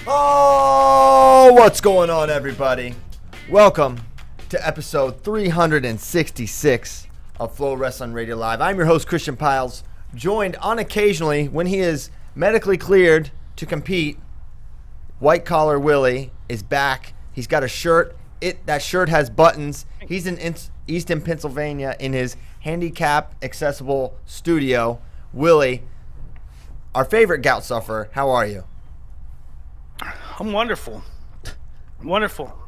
Oh, what's going on, everybody? Welcome to episode 366 of FloWrestling Radio Live. I'm your host, Christian Piles, joined unoccasionally when he is medically cleared to compete. White Collar Willie is back. He's got a shirt. That shirt has buttons. He's in Easton, Pennsylvania in his handicap accessible studio. Willie, our favorite gout sufferer, how are you? I'm wonderful.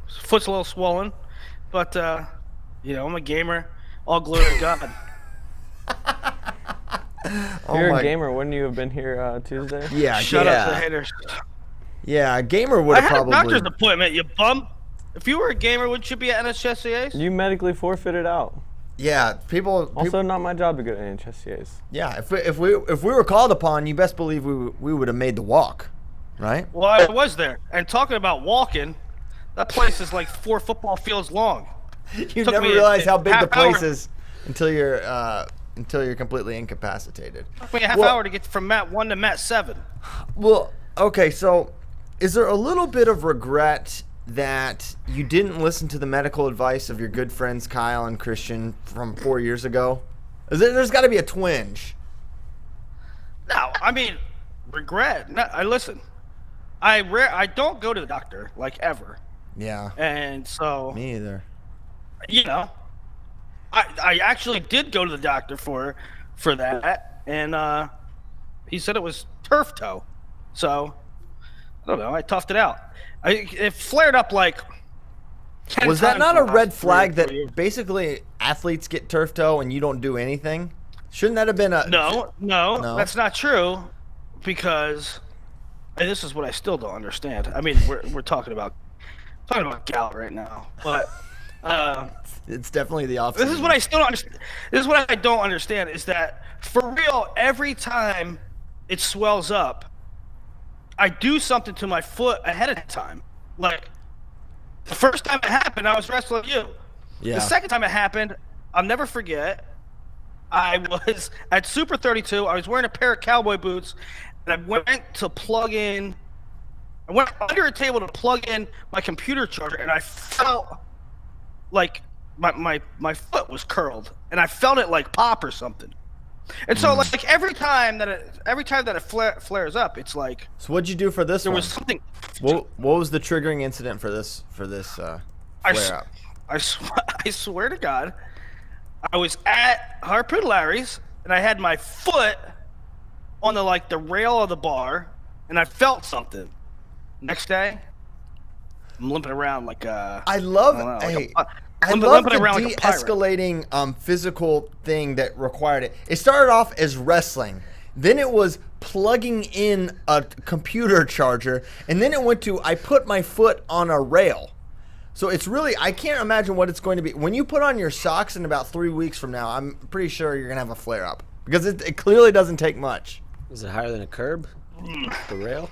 Foot's a little swollen, but I'm a gamer. All glory to God. If you're a gamer, wouldn't you have been here Tuesday? Yeah. Shut up, the haters. Yeah, a gamer would have probably. I had a doctor's appointment, you bum. If you were a gamer, wouldn't you be at NHSCA's? You medically forfeited out. Yeah, people. Also, not my job to go to NHSCA's. Yeah, if we were called upon, you best believe we would have made the walk, right? Well, I was there, and talking about walking, that place is like 4 football fields long. You never realize how big the place is until you're completely incapacitated. It took me a half hour to get from mat 1 to mat 7. Well, okay, so is there a little bit of regret that you didn't listen to the medical advice of your good friends Kyle and Christian from 4 years ago? There's got to be a twinge. No, I mean, regret. No, listen. I don't go to the doctor, like, ever. Yeah. And so... Me either. I actually did go to the doctor for that, and he said it was turf toe. So, I don't know. I toughed it out. It flared up like 10 Was that times not a red flag that 3 years. basically athletes get turf toe and you don't do anything? Shouldn't that have been a... No, that's not true, because... And this is what I still don't understand. I mean, we're talking about gout right now, but it's definitely the opposite. this is what I still don't understand. This is what I don't understand is that for real, every time it swells up, I do something to my foot ahead of time. Like the first time it happened, I was wrestling you. Yeah. The second time it happened, I'll never forget. I was at Super 32. I was wearing a pair of cowboy boots. And I went to plug in. I went under a table to plug in my computer charger, and I felt like my foot was curled, and I felt it like pop or something. And so, like every time that it flares up, it's like. So what'd you do for this there one? was something. What was the triggering incident for this flare up? I swear to God, I was at Harpoon Larry's, and I had my foot on the rail of the bar, and I felt something. Next day, I'm limping around like a... I love the de-escalating physical thing that required it. It started off as wrestling. Then it was plugging in a computer charger. And then it went to, I put my foot on a rail. So it's really, I can't imagine what it's going to be. When you put on your socks in about 3 weeks from now, I'm pretty sure you're going to have a flare up. Because it clearly doesn't take much. Is it higher than a curb? The rail?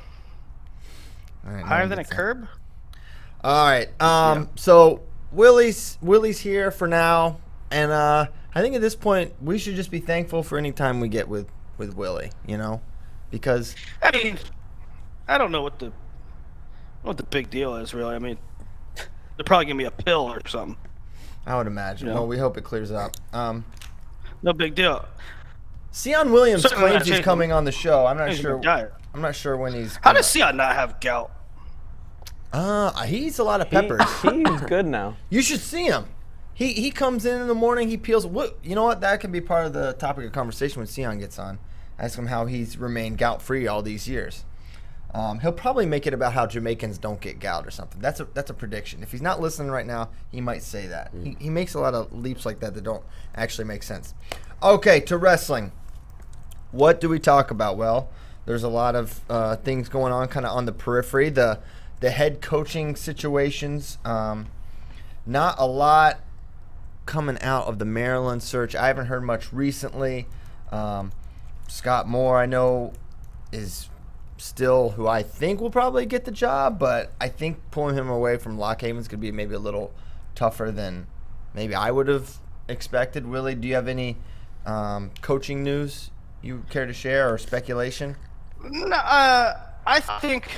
All right, higher than a curb? All right. So Willie's here for now, and I think at this point we should just be thankful for any time we get with Willie, because I mean, I don't know what the big deal is really. I mean, they're probably giving me a pill or something. I would imagine. Well, we hope it clears up. No big deal. Seon Williams claims he's coming on the show. I'm not sure. Diet. I'm not sure when he's. How does Cyon not have gout? He eats a lot of peppers. He's good now. You should see him. He comes in the morning. He peels. You know what? That can be part of the topic of conversation when Cyon gets on. Ask him how he's remained gout free all these years. He'll probably make it about how Jamaicans don't get gout or something. That's a prediction. If he's not listening right now, he might say that. He makes a lot of leaps like that don't actually make sense. Okay, to wrestling. What do we talk about? Well, there's a lot of things going on kind of on the periphery. The head coaching situations. Not a lot coming out of the Maryland search. I haven't heard much recently. Scott Moore, I know, is still who I think will probably get the job, but I think pulling him away from Lock Haven's going to be maybe a little tougher than maybe I would have expected. Willie, do you have any coaching news you care to share or speculation? No, I think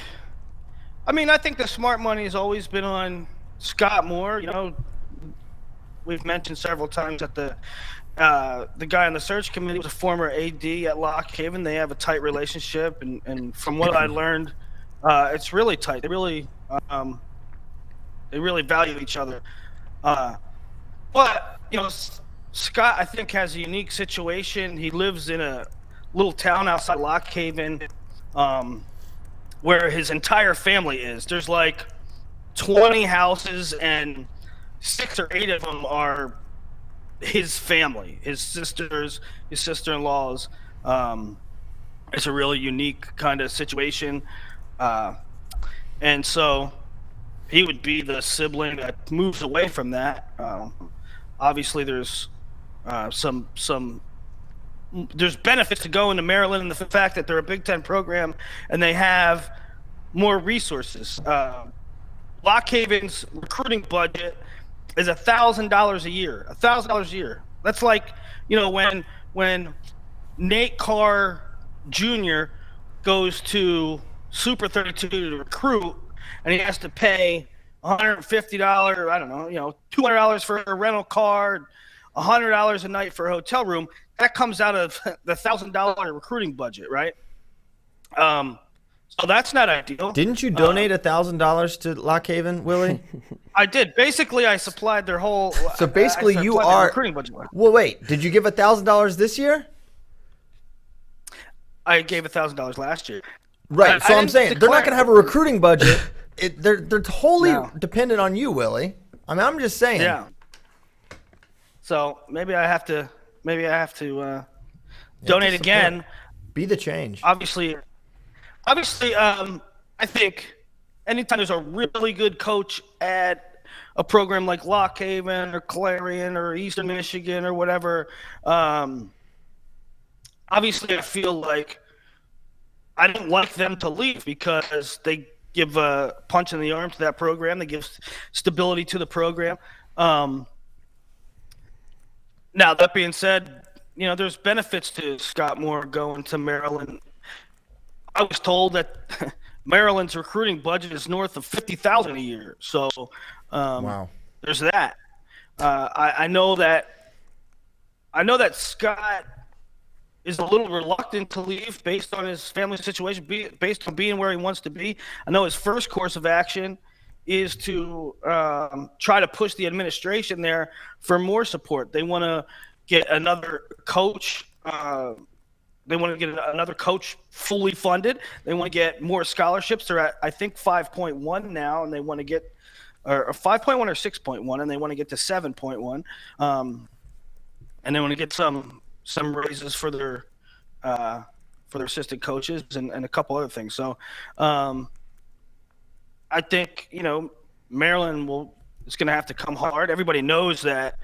the smart money has always been on Scott Moore. You know, we've mentioned several times that the guy on the search committee was a former AD at Lock Haven. They have a tight relationship, and from what I learned, it's really tight. They really value each other. But you know, Scott, I think, has a unique situation. He lives in a little town outside Lock Haven, where his entire family is. There's like 20 houses, and 6 or 8 of them are his family, his sisters, his sister-in-laws. It's a really unique kind of situation. And so he would be the sibling that moves away from that. Obviously, there's there's benefits to going to Maryland, and the fact that they're a Big Ten program and they have more resources. Lock Haven's recruiting budget is $1,000 a year. $1,000 a year. That's like, you know, when Nate Carr Jr. goes to Super 32 to recruit, and he has to pay $150, I don't know, you know, $200 for a rental car, $100 a night for a hotel room. That comes out of the $1,000 recruiting budget, right? So that's not ideal. Didn't you donate $1,000 to Lock Haven, Willie? I did. Basically, I supplied their whole. So basically, you are. Recruiting budget. Well, wait. Did you give $1,000 this year? I gave $1,000 last year. Right. So I'm saying they're not going to have a recruiting budget. They're wholly dependent on you, Willie. I mean, I'm just saying. Yeah. So maybe I have to donate again. Be the change. Obviously, I think anytime there's a really good coach at a program like Lock Haven or Clarion or Eastern Michigan or whatever, obviously I feel like I don't like them to leave because they give a punch in the arm to that program. They give stability to the program. Now, that being said, you know, there's benefits to Scott Moore going to Maryland. I was told that Maryland's recruiting budget is north of $50,000 a year. So wow. There's that. I know that Scott is a little reluctant to leave based on his family situation, based on being where he wants to be. I know his first course of action is to try to push the administration there for more support. They want to get another coach. They want to get another coach fully funded. They want to get more scholarships. They're at, I think, 5.1 now, and they want to get or 5.1 or 6.1, and they want to get to 7.1. And they want to get some raises for their assistant coaches and a couple other things. So I think, you know, Maryland is going to have to come hard. Everybody knows that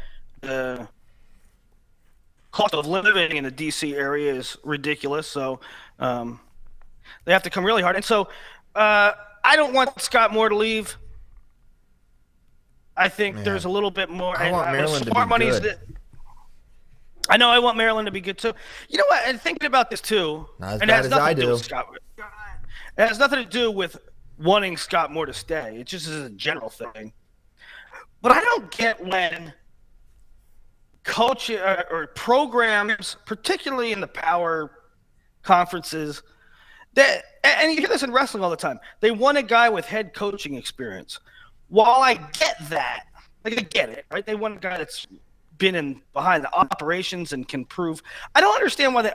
the cost of living in the D.C. area is ridiculous. So they have to come really hard. And so I don't want Scott Moore to leave. I think there's a little bit more. I want Maryland to be good. I know I want Maryland to be good too. You know what? And thinking about this too, not as and bad as I do. It has nothing to do with wanting Scott Moore to stay. It just is a general thing. But I don't get when coaches or programs, particularly in the power conferences, that, and you hear this in wrestling all the time, they want a guy with head coaching experience. While I get that, like I get it, right? They want a guy that's been behind the operations and can prove. I don't understand why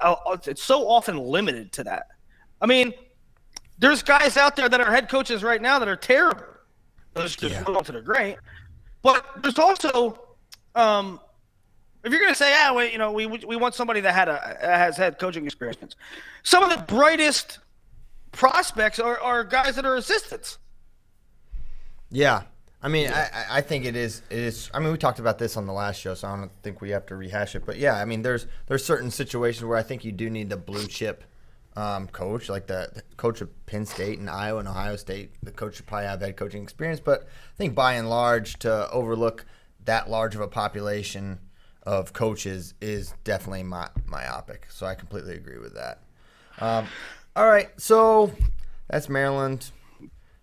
it's so often limited to that. I mean, there's guys out there that are head coaches right now that are terrible. There's ones that are great, but there's also, if you're going to say, we want somebody that has head coaching experience, some of the brightest prospects are guys that are assistants. Yeah. I mean, I think it is. I mean, we talked about this on the last show, so I don't think we have to rehash it. But yeah, I mean, there's certain situations where I think you do need the blue chip coach, like the coach of Penn State and Iowa and Ohio State. The coach should probably have head coaching experience. But I think by and large, to overlook that large of a population of coaches is definitely myopic. So I completely agree with that. All right, so that's Maryland.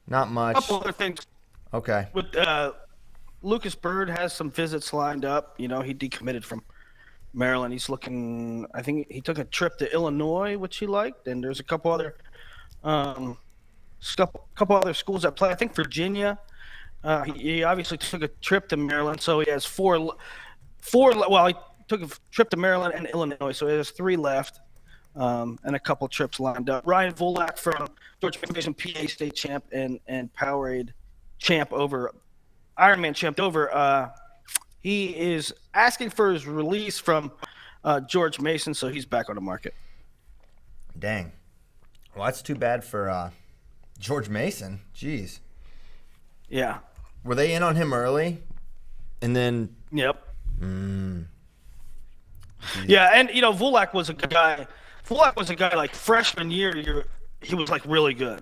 Not much. A couple other things. Okay. With Lucas Bird has some visits lined up. He decommitted from Maryland. He's looking. I think he took a trip to Illinois, which he liked, and there's a couple other schools that play. I think Virginia. He obviously took a trip to Maryland, so he has four. Well, he took a trip to Maryland and Illinois, so he has 3 left. And a couple trips lined up. Ryan Volak from Georgia Mason, PA state champ and Powerade champ over Ironman champ over. He is asking for his release from George Mason, so he's back on the market. Dang. Well, that's too bad for George Mason. Jeez. Yeah. Were they in on him early? And then. Yep. Yeah, and Volak was a guy. Volak was a guy like freshman year. He was like really good,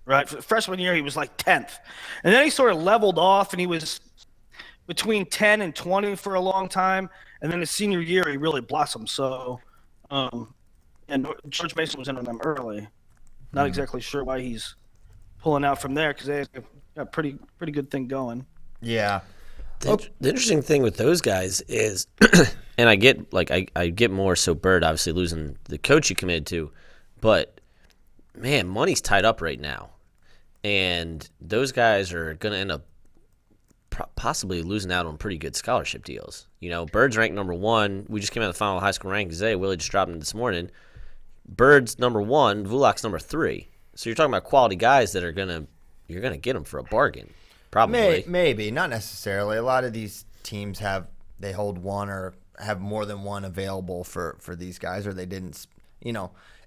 right? Freshman year he was like 10th, and then he sort of leveled off, and he was between 10 and 20 for a long time, and then his senior year he really blossomed. So, and George Mason was in on them early. Not exactly sure why he's pulling out from there because they have a pretty good thing going. Yeah. The interesting thing with those guys is, and I get I get more so Bird obviously losing the coach he committed to, but man, money's tied up right now, and those guys are going to end up possibly losing out on pretty good scholarship deals. Bird's ranked number 1. We just came out of the final high school rankings today. Willie just dropped him this morning. Bird's number 1, Vulak's number 3. So you're talking about quality guys that you're gonna get them for a bargain. Probably. Maybe, not necessarily. A lot of these teams they hold one or have more than one available for these guys, or they didn't,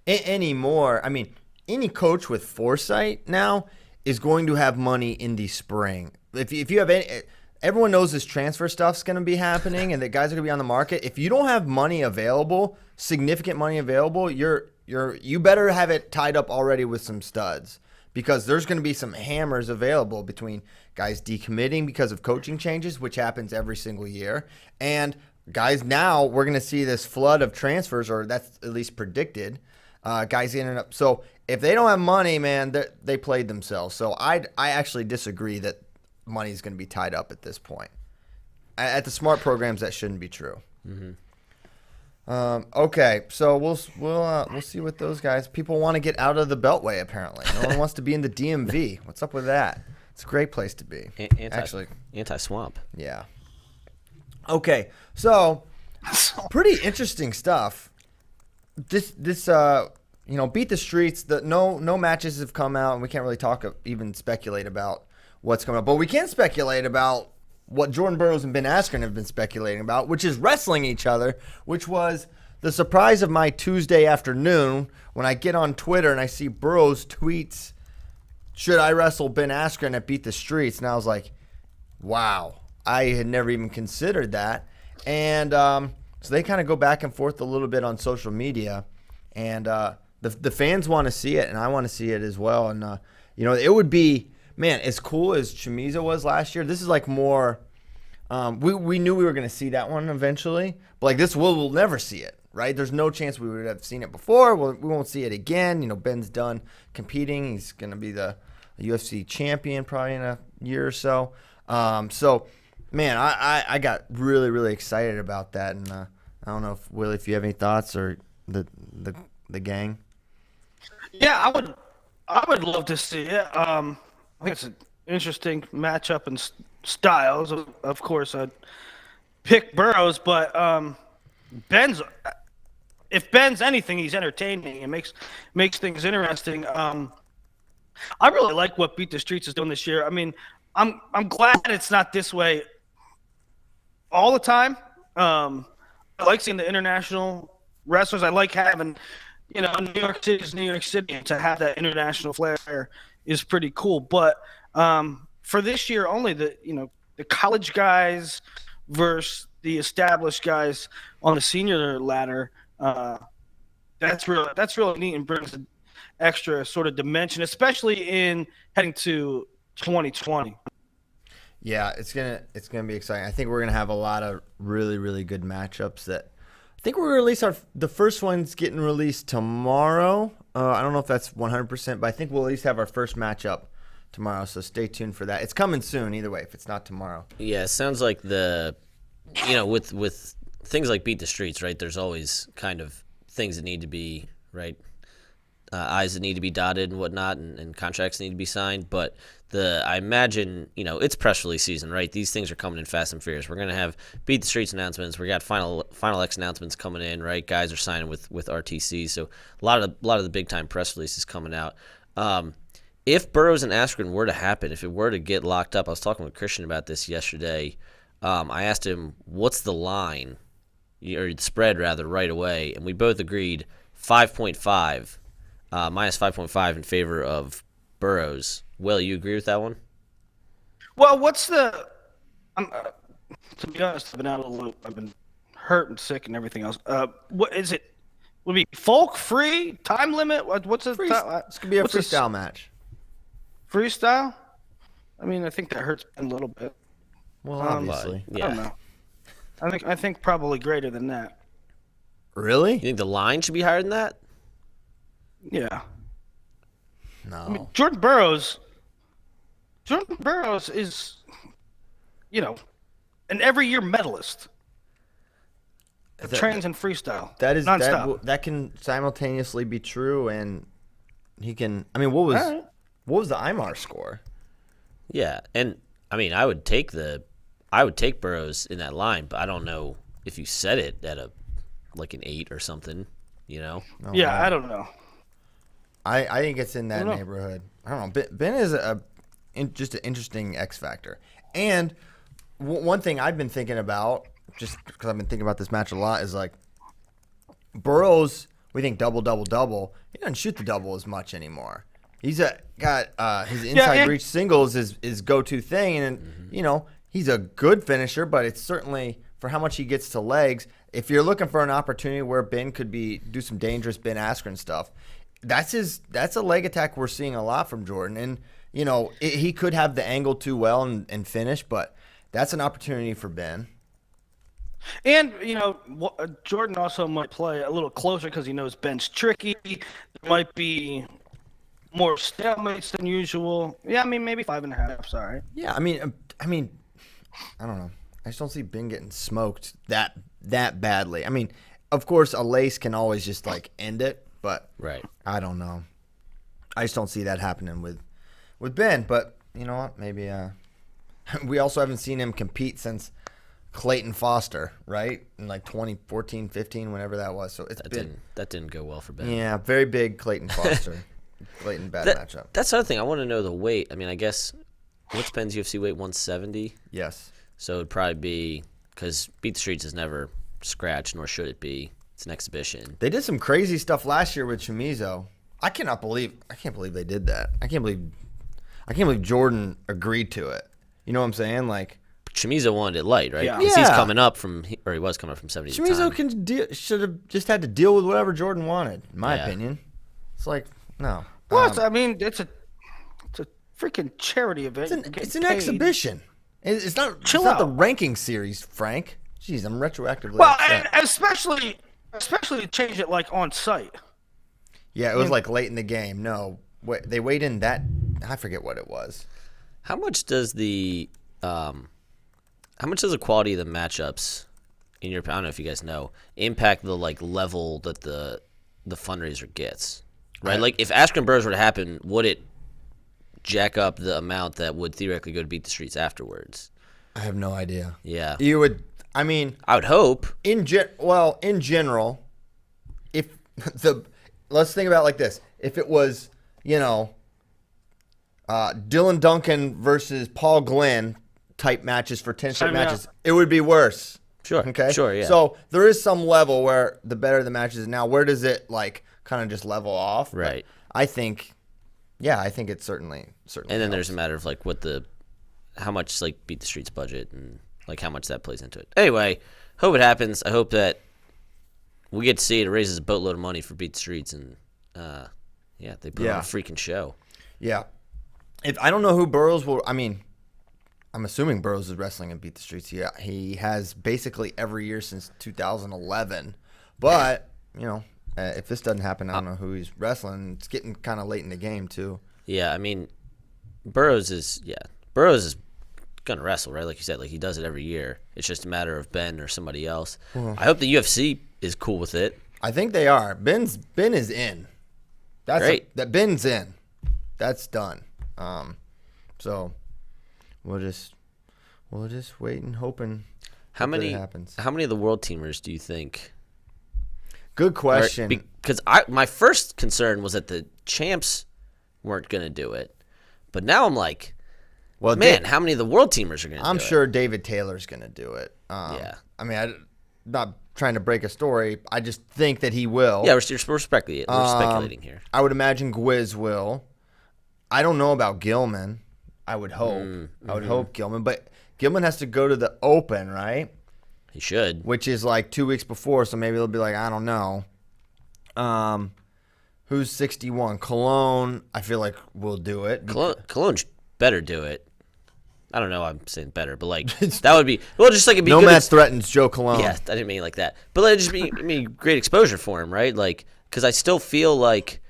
anymore. I mean, any coach with foresight now is going to have money in the spring. If you have everyone knows this transfer stuff's going to be happening and that guys are going to be on the market. If you don't have money available, significant money available, you better have it tied up already with some studs. Because there's going to be some hammers available between guys decommitting because of coaching changes, which happens every single year, and guys now we're going to see this flood of transfers, or that's at least predicted. Guys ended up. So if they don't have money, man, they played themselves. So I actually disagree that money is going to be tied up at this point. At the smart programs, that shouldn't be true. Mm-hmm. Okay, so we'll see what those guys. People want to get out of the Beltway. Apparently, no one wants to be in the DMV. What's up with that? It's a great place to be. Anti-swamp. Yeah. Okay, so pretty interesting stuff. This beat the streets. No matches have come out, and we can't really even speculate about what's coming up. But we can speculate about what Jordan Burroughs and Ben Askren have been speculating about, which is wrestling each other, which was the surprise of my Tuesday afternoon when I get on Twitter and I see Burroughs tweets, "Should I wrestle Ben Askren at Beat the Streets?" And I was like, wow, I had never even considered that. And so they kind of go back and forth a little bit on social media, and the fans want to see it, and I want to see it as well. And it would be, man, as cool as Chamizo was last year, this is like more. We knew we were going to see that one eventually, but like this, we'll never see it, right? There's no chance we would have seen it before. We won't see it again. Ben's done competing. He's going to be the UFC champion probably in a year or so. So, man, I got really, really excited about that, and I don't know if Willie, if you have any thoughts, or the gang. Yeah, I would love to see it. I think it's an interesting matchup and styles. Of course, I'd pick Burroughs, but if Ben's anything, he's entertaining and makes things interesting. I really like what Beat the Streets is doing this year. I mean, I'm glad it's not this way all the time. I like seeing the international wrestlers. I like having, New York City is New York City, and to have that international flair is pretty cool. But for this year only, the college guys versus the established guys on the senior ladder, that's really neat and brings an extra sort of dimension, especially in heading to 2020. Yeah, it's gonna be exciting. I think we're gonna have a lot of really, really good matchups. That I think we're gonna release the first one's getting released tomorrow. I don't know if that's 100%, but I think we'll at least have our first matchup tomorrow. So stay tuned for that. It's coming soon, either way. If it's not tomorrow, Yeah, it sounds like with things like Beat the Streets, right? There's always kind of things that need to be right. I's that need to be dotted and whatnot, and contracts need to be signed. But I imagine, it's press release season, right? These things are coming in fast and furious. We're gonna have Beat the Streets announcements. We got Final X announcements coming in, right? Guys are signing with RTC, so a lot of the big time press releases coming out. If Burroughs and Askren were to happen, if it were to get locked up, I was talking with Christian about this yesterday. I asked him, "What's the line, or the spread rather, right away?" And we both agreed 5.5. Minus 5.5 in favor of Burroughs. Will, you agree with that one? Well, what's the? To be honest, I've been out of the loop. I've been hurt and sick and everything else. What is it? Would it be folk free time limit? What's the? This could be a freestyle match. Freestyle? I mean, I think that hurts a little bit. Well, obviously, I don't know. I think probably greater than that. Really? You think the line should be higher than that? Yeah. No. I mean, Jordan Burroughs is, an every year medalist. Trains in freestyle. That is nonstop. that can simultaneously be true, and he can. I mean, what was the IMAR score? Yeah, and I mean, I would take Burroughs in that line, but I don't know if you set it at an 8 or something. Yeah, I don't know. I think it's in that neighborhood. I don't know. Ben is just an interesting X factor. And one thing I've been thinking about, just because I've been thinking about this match a lot, is like Burroughs. We think double, double, double. He doesn't shoot the double as much anymore. He's got his inside reach singles is go-to thing, and he's a good finisher, but it's certainly for how much he gets to legs. If you're looking for an opportunity where Ben could do some dangerous Ben Askren stuff. That's a leg attack we're seeing a lot from Jordan, and he could have the angle too well and finish, but that's an opportunity for Ben. And Jordan also might play a little closer because he knows Ben's tricky. There might be more stalemates than usual. Yeah, I mean maybe 5.5. Sorry. Yeah, I mean, I don't know. I just don't see Ben getting smoked that badly. I mean, of course, a lace can always just end it. But right. I don't know. I just don't see that happening with Ben. But you know what? Maybe we also haven't seen him compete since Clayton Foster, right? In 2014, 15, whenever that was. So that didn't go well for Ben. Yeah, very big Clayton Foster. Clayton bad matchup. That's the other thing. I want to know the weight. I mean, I guess what's Ben's UFC weight? 170. Yes. So it'd probably be because Beat the Streets is never scratched, nor should it be. It's an exhibition. They did some crazy stuff last year with Chamizo. I can't believe they did that. I can't believe Jordan agreed to it. You know what I'm saying? Chamizo wanted it light, right? Yeah. Because he's coming up he was coming up from 70. Chamizo should have just had to deal with whatever Jordan wanted, in my opinion. It's no. Well, I mean, it's a freaking charity event. It's an exhibition. It's not the ranking series, Frank. Jeez, I'm retroactively upset. And especially to change it on site. Yeah, it was late in the game. No, they weighed in that. I forget what it was. How much does the quality of the matchups in your? I don't know if you guys know, impact the level that the fundraiser gets, right? If Askren Burroughs were to happen, would it jack up the amount that would theoretically go to Beat the Streets afterwards? I have no idea. Yeah, you would. I mean, I would hope. In general, let's think about it like this: if it was, Dylan Duncan versus Paul Glenn type matches for 10 straight matches, it would be worse. Sure. Okay. Sure. Yeah. So there is some level where the better the matches. Now, where does it kind of just level off? Right. But I think it's certainly. And then helps. there's a matter of how much Beat the Streets budget and how much that plays into it. Anyway, hope it happens. I hope that we get to see it. It raises a boatload of money for Beat the Streets, and they put on a freaking show. Yeah. If I don't know who Burroughs will. I mean, I'm assuming Burroughs is wrestling and Beat the Streets. Yeah, he has basically every year since 2011. But if this doesn't happen, I don't know who he's wrestling. It's getting kind of late in the game too. Yeah, I mean, Burroughs is gonna wrestle, right? Like you said, like he does it every year. It's just a matter of Ben or somebody else. I hope the UFC is cool with it. I think they are. Ben is in. That's great. That Ben's in. That's done. So we'll just wait and hoping. How many happens? How many of the world teamers do you think? Good question. Because my first concern was that the champs weren't gonna do it, but now I'm like, well, man, how many of the world teamers are gonna? I'm sure David Taylor's gonna do it. Yeah. I mean, I'm not trying to break a story. I just think that he will. Yeah, we're speculating here. I would imagine Gwiz will. I don't know about Gilman. I would hope. I would hope Gilman. But Gilman has to go to the Open, right? He should. Which is like 2 weeks before, so maybe they'll be like, I don't know. Who's 61? Cologne, I feel like will do it. Cologne better do it. I don't know. I'm saying better, but like that would be just like it'd be Nomad threatens Joe Cologne. Yeah, I didn't mean it like that, but it'd just be great exposure for him, right? Like, because I still feel like,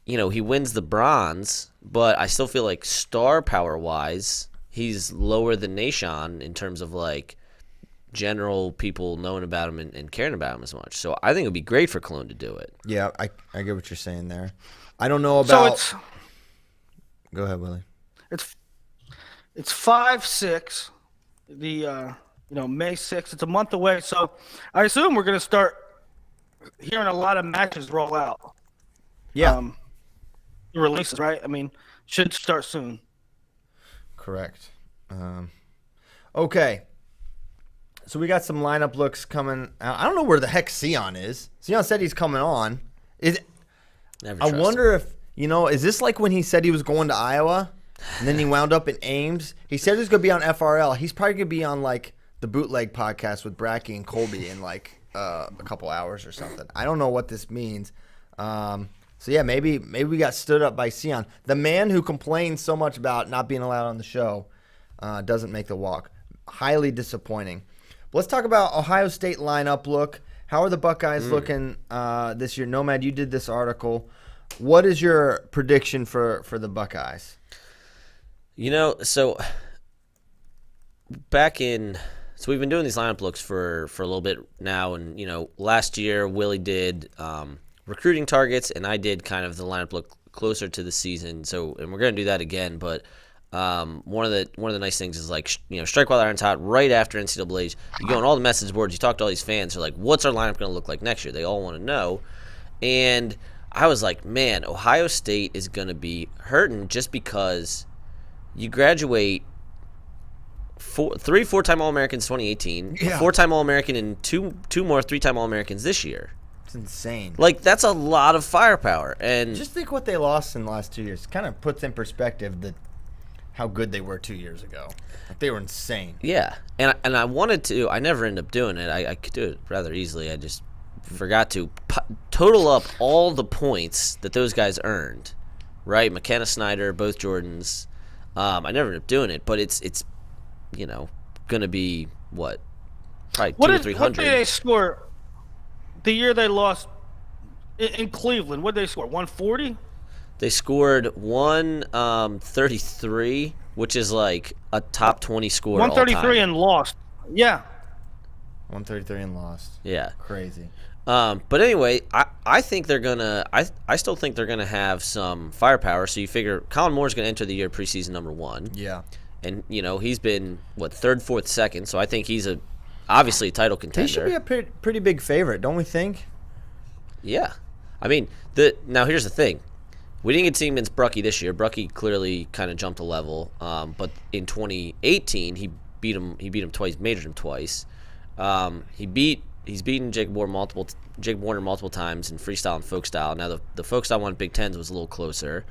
he wins the bronze, but I still feel like star power wise, he's lower than Nashon in terms of like general people knowing about him and caring about him as much. So I think it'd be great for Cologne to do it. Yeah, I get what you're saying there. I don't know about. So Go ahead, Willie. It's 5/6, the May 6th. It's a month away, so I assume we're gonna start hearing a lot of matches roll out. Yeah, the releases, right? I mean, should start soon. Correct. Okay, so we got some lineup looks coming out. I don't know where the heck Cyon is. Cyon said he's coming on. I wonder if is this like when he said he was going to Iowa? And then he wound up in Ames. He said he was going to be on FRL. He's probably going to be on, like, the Bootleg podcast with Bracky and Colby in, like, a couple hours or something. I don't know what this means. So, yeah, maybe we got stood up by Cyon. The man who complains so much about not being allowed on the show doesn't make the walk. Highly disappointing. But let's talk about Ohio State lineup look. How are the Buckeyes looking this year? Nomad, you did this article. What is your prediction for the Buckeyes? So we've been doing these lineup looks for a little bit now, and last year Willie did recruiting targets, and I did kind of the lineup look closer to the season. And we're gonna do that again. But one of the nice things is like strike while the iron's hot. Right after NCAA's, you go on all the message boards, you talk to all these fans. They're like, "What's our lineup gonna look like next year?" They all want to know, and I was like, "Man, Ohio State is gonna be hurting just because." You graduate three four-time All-Americans 2018, a four-time All-American, and two more three-time All-Americans this year. It's insane. Like, that's a lot of firepower. And just think what they lost in the last 2 years. Kind of puts in perspective how good they were 2 years ago. Like, they were insane. Yeah. And I wanted to. I never ended up doing it. I could do it rather easily. I just forgot to total up all the points that those guys earned. Right? McKenna Snyder, both Jordans. I never ended up doing it, but it's going to be, what, probably 200 or 300. What did they score the year they lost in Cleveland? What did they score, 140? They scored 133, which is like a top 20 score 133 and lost. Yeah. 133 and lost. Yeah. Crazy. But anyway, I think they're gonna. I still think they're gonna have some firepower. So you figure Colin Moore's gonna enter the year preseason number 1. Yeah. And he's been third, fourth, second. So I think he's obviously a title contender. He should be a pretty big favorite, don't we think? Yeah. I mean, now here's the thing. We didn't get to see him against Brucky this year. Brucky clearly kind of jumped a level. But in 2018, he beat him twice, majored him twice. He's beaten Jake Warner multiple times in freestyle and folk style. Now the folk style one Big Tens was a little closer.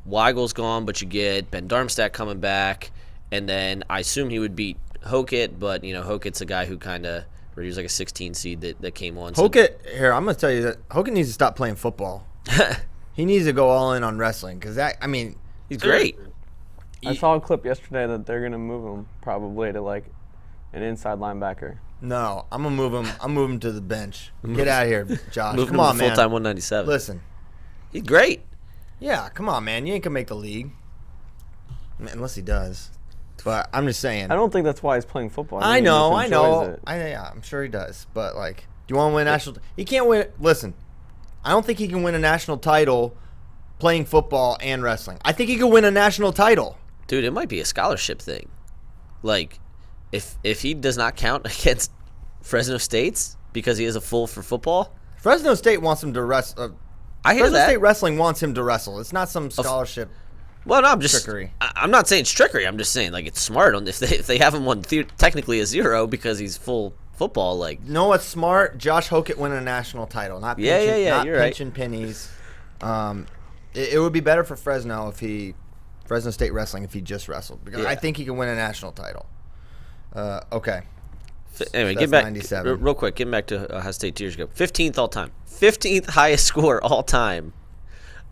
Weigel's gone, but you get Ben Darmstadt coming back, and then I assume he would beat Hokett, but Hokett's a guy who kind of he was like a 16 seed that came on. Hokett, here I'm gonna tell you that Hokett needs to stop playing football. He needs to go all in on wrestling because he's great. I saw a clip yesterday that they're gonna move him probably to like an inside linebacker. No, I'm gonna move him. I'm moving to the bench. Get out of here, Josh. Move Come him on, to man. full-time 197. Listen. He's great. Yeah, come on, man. You ain't gonna make the league. Unless he does. But I'm just saying. I don't think that's why he's playing football. I think he know. just enjoys it. Yeah, I'm sure he does. But, like, do you want to win a national? He can't win. Listen, I don't think he can win a national title playing football and wrestling. I think he could win a national title. Dude, it might be a scholarship thing. Like, if he does not count against Fresno State's because he is a full for football. Fresno State wants him to wrestle. I hear Fresno that. State wrestling wants him to wrestle. It's not some scholarship. Well, no, I'm just trickery. I'm not saying it's trickery. I'm just saying like it's smart. If they have him on technically a 0 because he's full football, like No, what's smart? Josh Hokett win a national title, not pinching, not you're right. pinching pennies. It would be better for Fresno State wrestling if he just wrestled because I think he can win a national title. Okay. Anyway, So get that's back 97. real quick. Getting back to Ohio State 2 years ago, 15th all time, 15th highest score all time,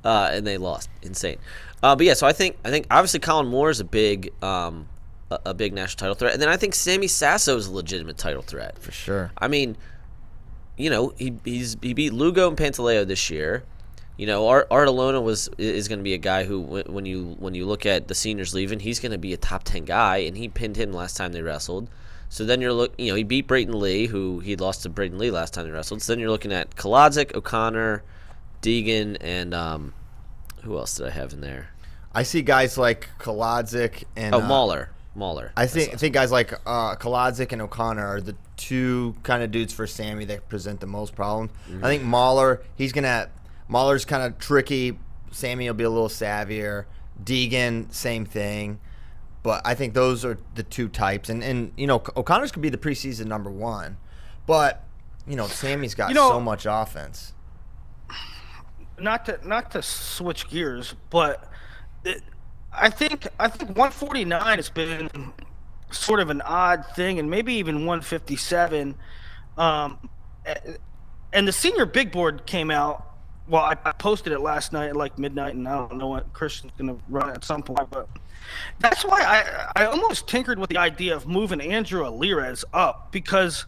and they lost. Insane. But yeah, so I think obviously Colin Moore is a big national title threat, and then I think Sammy Sasso is a legitimate title threat For sure. I mean, you know, he beat Lugo and Pantaleo this year. You know, Artelona is going to be a guy who, when you look at the seniors leaving, he's going to be a top 10 guy, and he pinned him last time they wrestled. So then he beat Brayton Lee, who he lost to Brayton Lee last time they wrestled. So then you're looking at Kolodzik, O'Connor, Deegan, and who else did I have in there? I see guys like Kolodzik and Mahler. I think guys like Kolodzik and O'Connor are the two kind of dudes for Sammy that present the most problems. I think Mahler's kind of tricky. Sammy will be a little savvier. Deegan, same thing. But I think those are the two types. And you know, O'Connor's could be the preseason number 1. But, you know, Sammy's got so much offense. Not to switch gears, but I think 149 has been sort of an odd thing, and maybe even 157. And the senior big board came out. Well, I posted it last night at like midnight, and I don't know what Christian's going to run at some point, but that's why I almost tinkered with the idea of moving Andrew Alirez up, because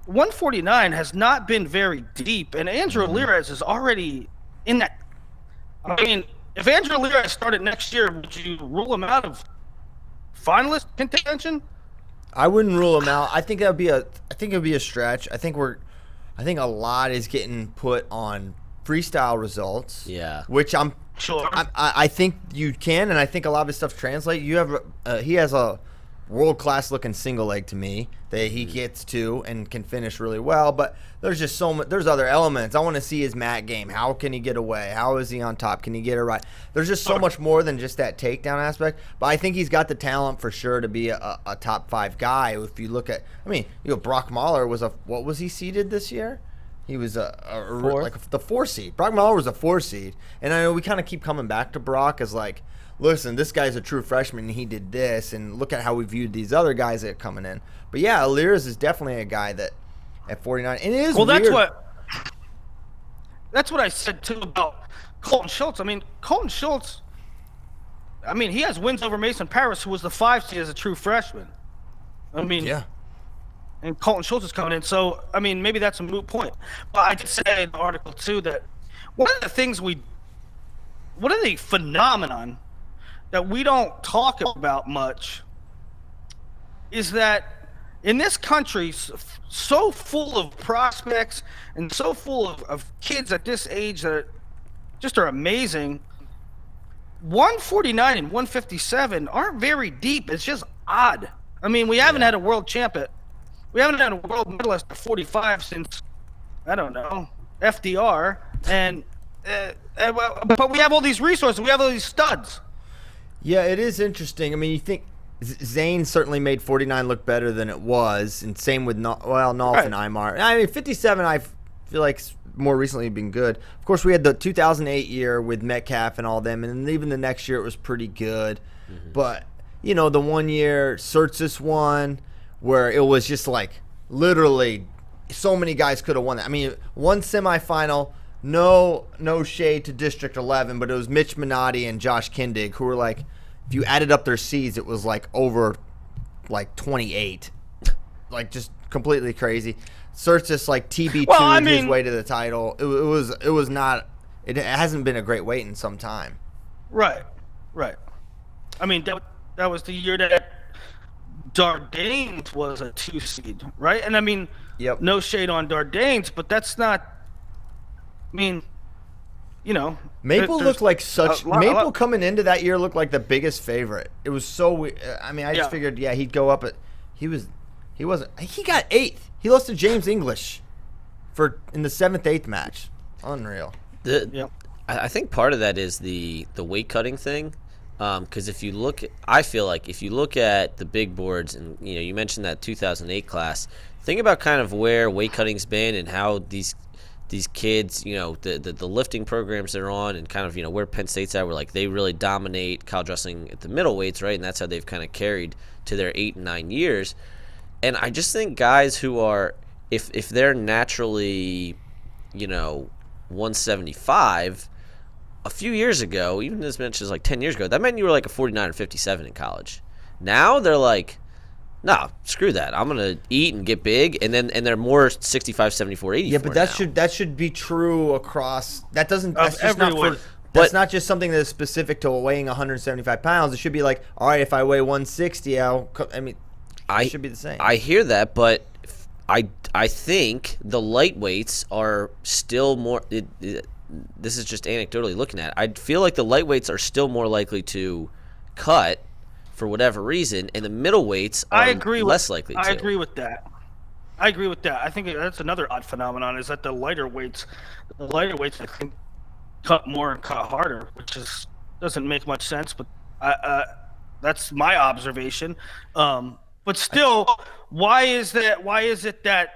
149 has not been very deep, and Andrew Alirez is already in that. I mean, if Andrew Alirez started next year, would you rule him out of finalist contention? I wouldn't rule him out. I think it would be a stretch. I think a lot is getting put on freestyle results. Yeah. Which I'm Sure. I think you can, and I think a lot of his stuff translates. You have he has a world-class looking single leg to me that he gets to and can finish really well, but there's just so much. There's other elements. I want to see his mat game. How can he get away? How is he on top? Can he get it right? There's just so much more than just that takedown aspect, but I think he's got the talent for sure to be a top 5 guy. If you look at, Brock Mahler what was he seeded this year? He was the 4 seed. Brock Mahler was a 4 seed, and I know we kind of keep coming back to Brock as like, listen, this guy's a true freshman, and he did this, and look at how we viewed these other guys that are coming in. But yeah, Alirez is definitely a guy that at 49, and it is well, weird. that's what I said too about Colton Schultz. I mean, Colton Schultz, he has wins over Mason Paris, who was the 5 seed as a true freshman. Yeah. And Colton Schultz is coming in, so maybe that's a moot point. But I did say in the article too that one of the phenomenon that we don't talk about much is that in this country, so full of prospects and so full of kids at this age that just are amazing, 149 and 157 aren't very deep. It's just odd. We haven't had a world champ we haven't had a world medalist at 45 since, I don't know, FDR. But we have all these resources. We have all these studs. Yeah, it is interesting. You think Zane certainly made 49 look better than it was, and same with Nolf and Aymar. 57 I feel like more recently been good. Of course, we had the 2008 year with Metcalf and all them, and even the next year it was pretty good. Mm-hmm. But, the one year Surtis won, where it was just like literally so many guys could have won that. One semifinal, no shade to District 11, but it was Mitch Minotti and Josh Kindig who were like, if you added up their seeds, it was like over like 28, like just completely crazy. Search just like TB2 his way to the title. It was not. It hasn't been a great weight in some time. Right. I mean that was the year that Dardanes was a 2 seed, right? And I mean, yep. No shade on Dardanes, but that's not. I mean, Maple looked like Maple coming into that year looked like the biggest favorite. It was so. I mean, I just figured, he'd go up. He wasn't. He got 8th. He lost to James English in the 7th-8th match. Unreal. I think part of that is the weight cutting thing, because I feel like if you look at the big boards, and you mentioned that 2008 class, think about kind of where weight cutting's been and how these kids, the lifting programs they're on, and kind of where Penn State's at, where like they really dominate college wrestling at the middleweights, right? And that's how they've kind of carried to their 8 and 9 years. And I just think guys who are, if they're naturally, 175. A few years ago, even as much as like 10 years ago, that meant you were like a 49 or 57 in college. Now they're like, nah, screw that. I'm going to eat and get big, and they're more 65, 74, 84. Yeah, but that should be true across. That doesn't. That's just everyone. not for. That's not just something that is specific to weighing 175 pounds. It should be like, all right, if I weigh 160, it should be the same. I hear that, but I think the lightweights are still more. This is just anecdotally looking at it. I feel like the lightweights are still more likely to cut for whatever reason, and the middleweights are less likely to. I agree with that. I think that's another odd phenomenon, is that the lighter weights I think cut more and cut harder, which doesn't make much sense, but that's my observation. But still, why is it that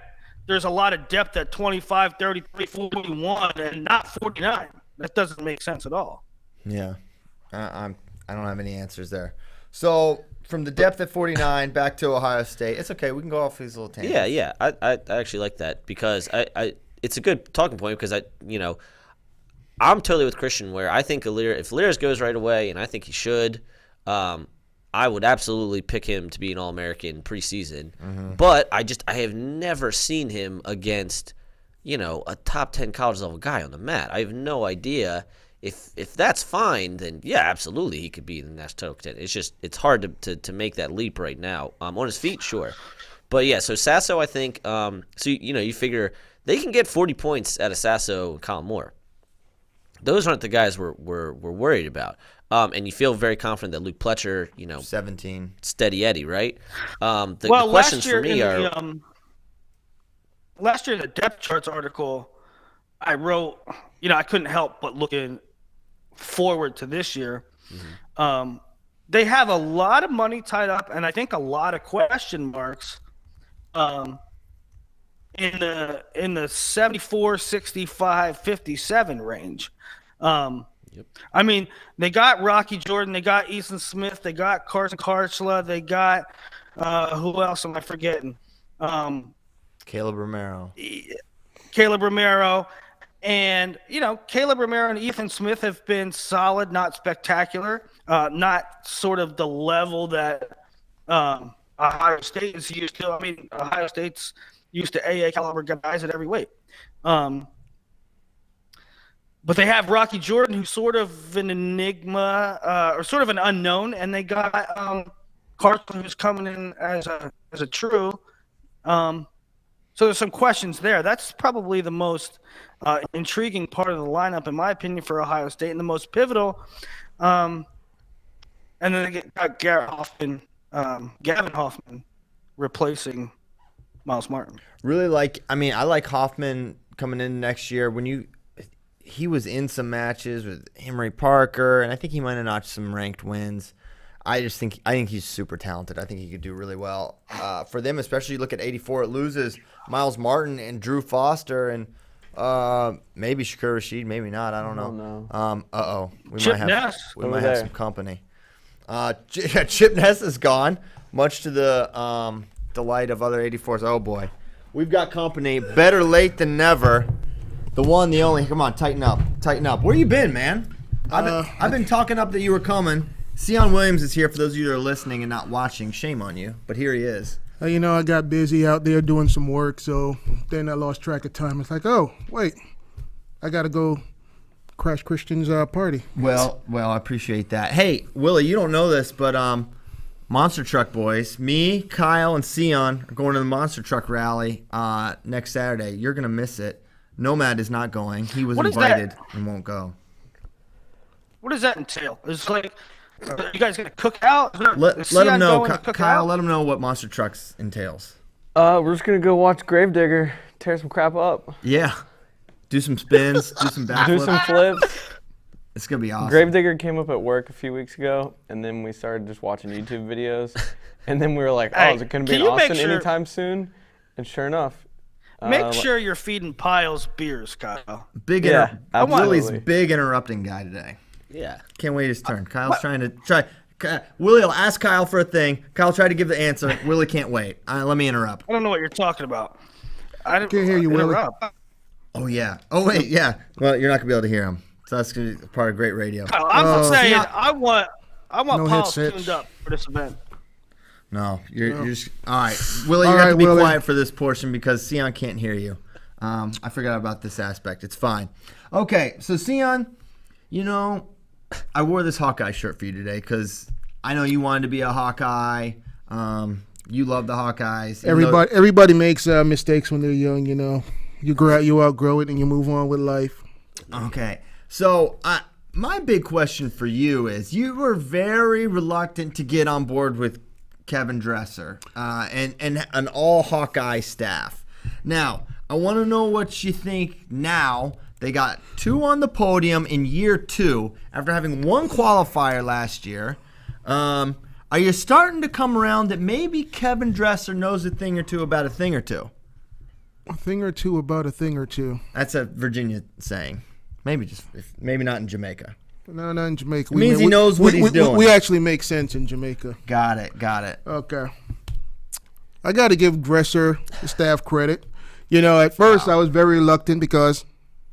there's a lot of depth at 25, 30, 41 and not 49? That doesn't make sense at all. Yeah. I don't have any answers there. So from the depth at 49 back to Ohio State, it's okay. We can go off these little tangents. Yeah. I actually like that, because it's a good talking point, because I'm totally with Christian, where I think if Aliris goes right away, and I think he should, I would absolutely pick him to be an All-American preseason. Mm-hmm. But I have never seen him against, a top 10 college level guy on the mat. I have no idea. If that's fine, then yeah, absolutely he could be in the national title contender. It's just hard to make that leap right now. On his feet, sure. But yeah, so Sasso, I think, you figure they can get 40 points out of Sasso and Colin Moore. Those aren't the guys we're worried about. And you feel very confident that Luke Pletcher, 17, steady Eddie, right? The questions for me are last year in the depth charts article I wrote, I couldn't help but looking forward to this year. Mm-hmm. They have a lot of money tied up, and I think a lot of question marks. In the 74, 65, 57 range. Yep. I mean, they got Rocky Jordan, they got Ethan Smith, they got Carson Karchla, they got who else am I forgetting? Caleb Romero. And Caleb Romero and Ethan Smith have been solid, not spectacular, not sort of the level that Ohio State is used to. I mean, Ohio State's used to AA caliber guys at every weight. But they have Rocky Jordan, who's sort of an enigma, or sort of an unknown, and they got Carson, who's coming in as a true. So there's some questions there. That's probably the most intriguing part of the lineup, in my opinion, for Ohio State, and the most pivotal. And then they got Gavin Hoffman replacing Miles Martin. I like Hoffman coming in next year. He was in some matches with Emory Parker, and I think he might have notched some ranked wins. I think he's super talented. I think he could do really well for them, especially look at 84. It loses Miles Martin and Drew Foster and maybe Shakur Rashid, maybe not. I don't know. No. We might have some company. Chip Ness is gone, much to the delight of other 84s. Oh boy, we've got company. Better late than never. The one, the only. Come on, tighten up. Where you been, man? I've been talking up that you were coming. Seon Williams is here. For those of you that are listening and not watching, shame on you, but here he is. I got busy out there doing some work, so then I lost track of time. It's like, oh, wait, I got to go crash Christian's party. Well, I appreciate that. Hey, Willie, you don't know this, but Monster Truck Boys, me, Kyle, and Cyon are going to the Monster Truck Rally next Saturday. You're going to miss it. Nomad is not going. He was invited and won't go. What does that entail? It's like, you guys gonna cook out? Let him know, Kyle. Let him know what Monster Trucks entails. We're just gonna go watch Gravedigger tear some crap up. Yeah, do some spins, do some backflips. Do some flips. It's gonna be awesome. Gravedigger came up at work a few weeks ago, and then we started just watching YouTube videos, and then we were like, "Oh, is it gonna be in Austin anytime soon?" And sure enough, make sure you're feeding Piles beers, Kyle. Willie's big interrupting guy today. Yeah. Can't wait his turn. Kyle's trying to try. Willie will ask Kyle for a thing. Kyle tried to give the answer. Willie can't wait. Let me interrupt. I don't know what you're talking about. I can't hear you, Willie. Oh, yeah. Oh, wait, yeah. Well, you're not going to be able to hear him. So that's going to be part of great radio. I'm saying I want no Piles tuned up for this event. No, you're just – all right. Willie, you have to be quiet for this portion because Cyon can't hear you. I forgot about this aspect. It's fine. Okay, so Cyon, I wore this Hawkeye shirt for you today because I know you wanted to be a Hawkeye. You love the Hawkeyes. Everybody makes mistakes when they're young. You outgrow it and you move on with life. Okay, so my big question for you is: you were very reluctant to get on board with Kevin Dresser and an all Hawkeye staff. Now, I want to know what you think now. They got 2 on the podium in year 2 after having 1 qualifier last year. Are you starting to come around that maybe Kevin Dresser knows a thing or two about a thing or two? A thing or two about a thing or two. That's a Virginia saying. Maybe not in Jamaica. No, not in Jamaica. It means he knows what he's doing. We actually make sense in Jamaica. Got it. Okay. I got to give Dresser the staff credit. At first I was very reluctant because,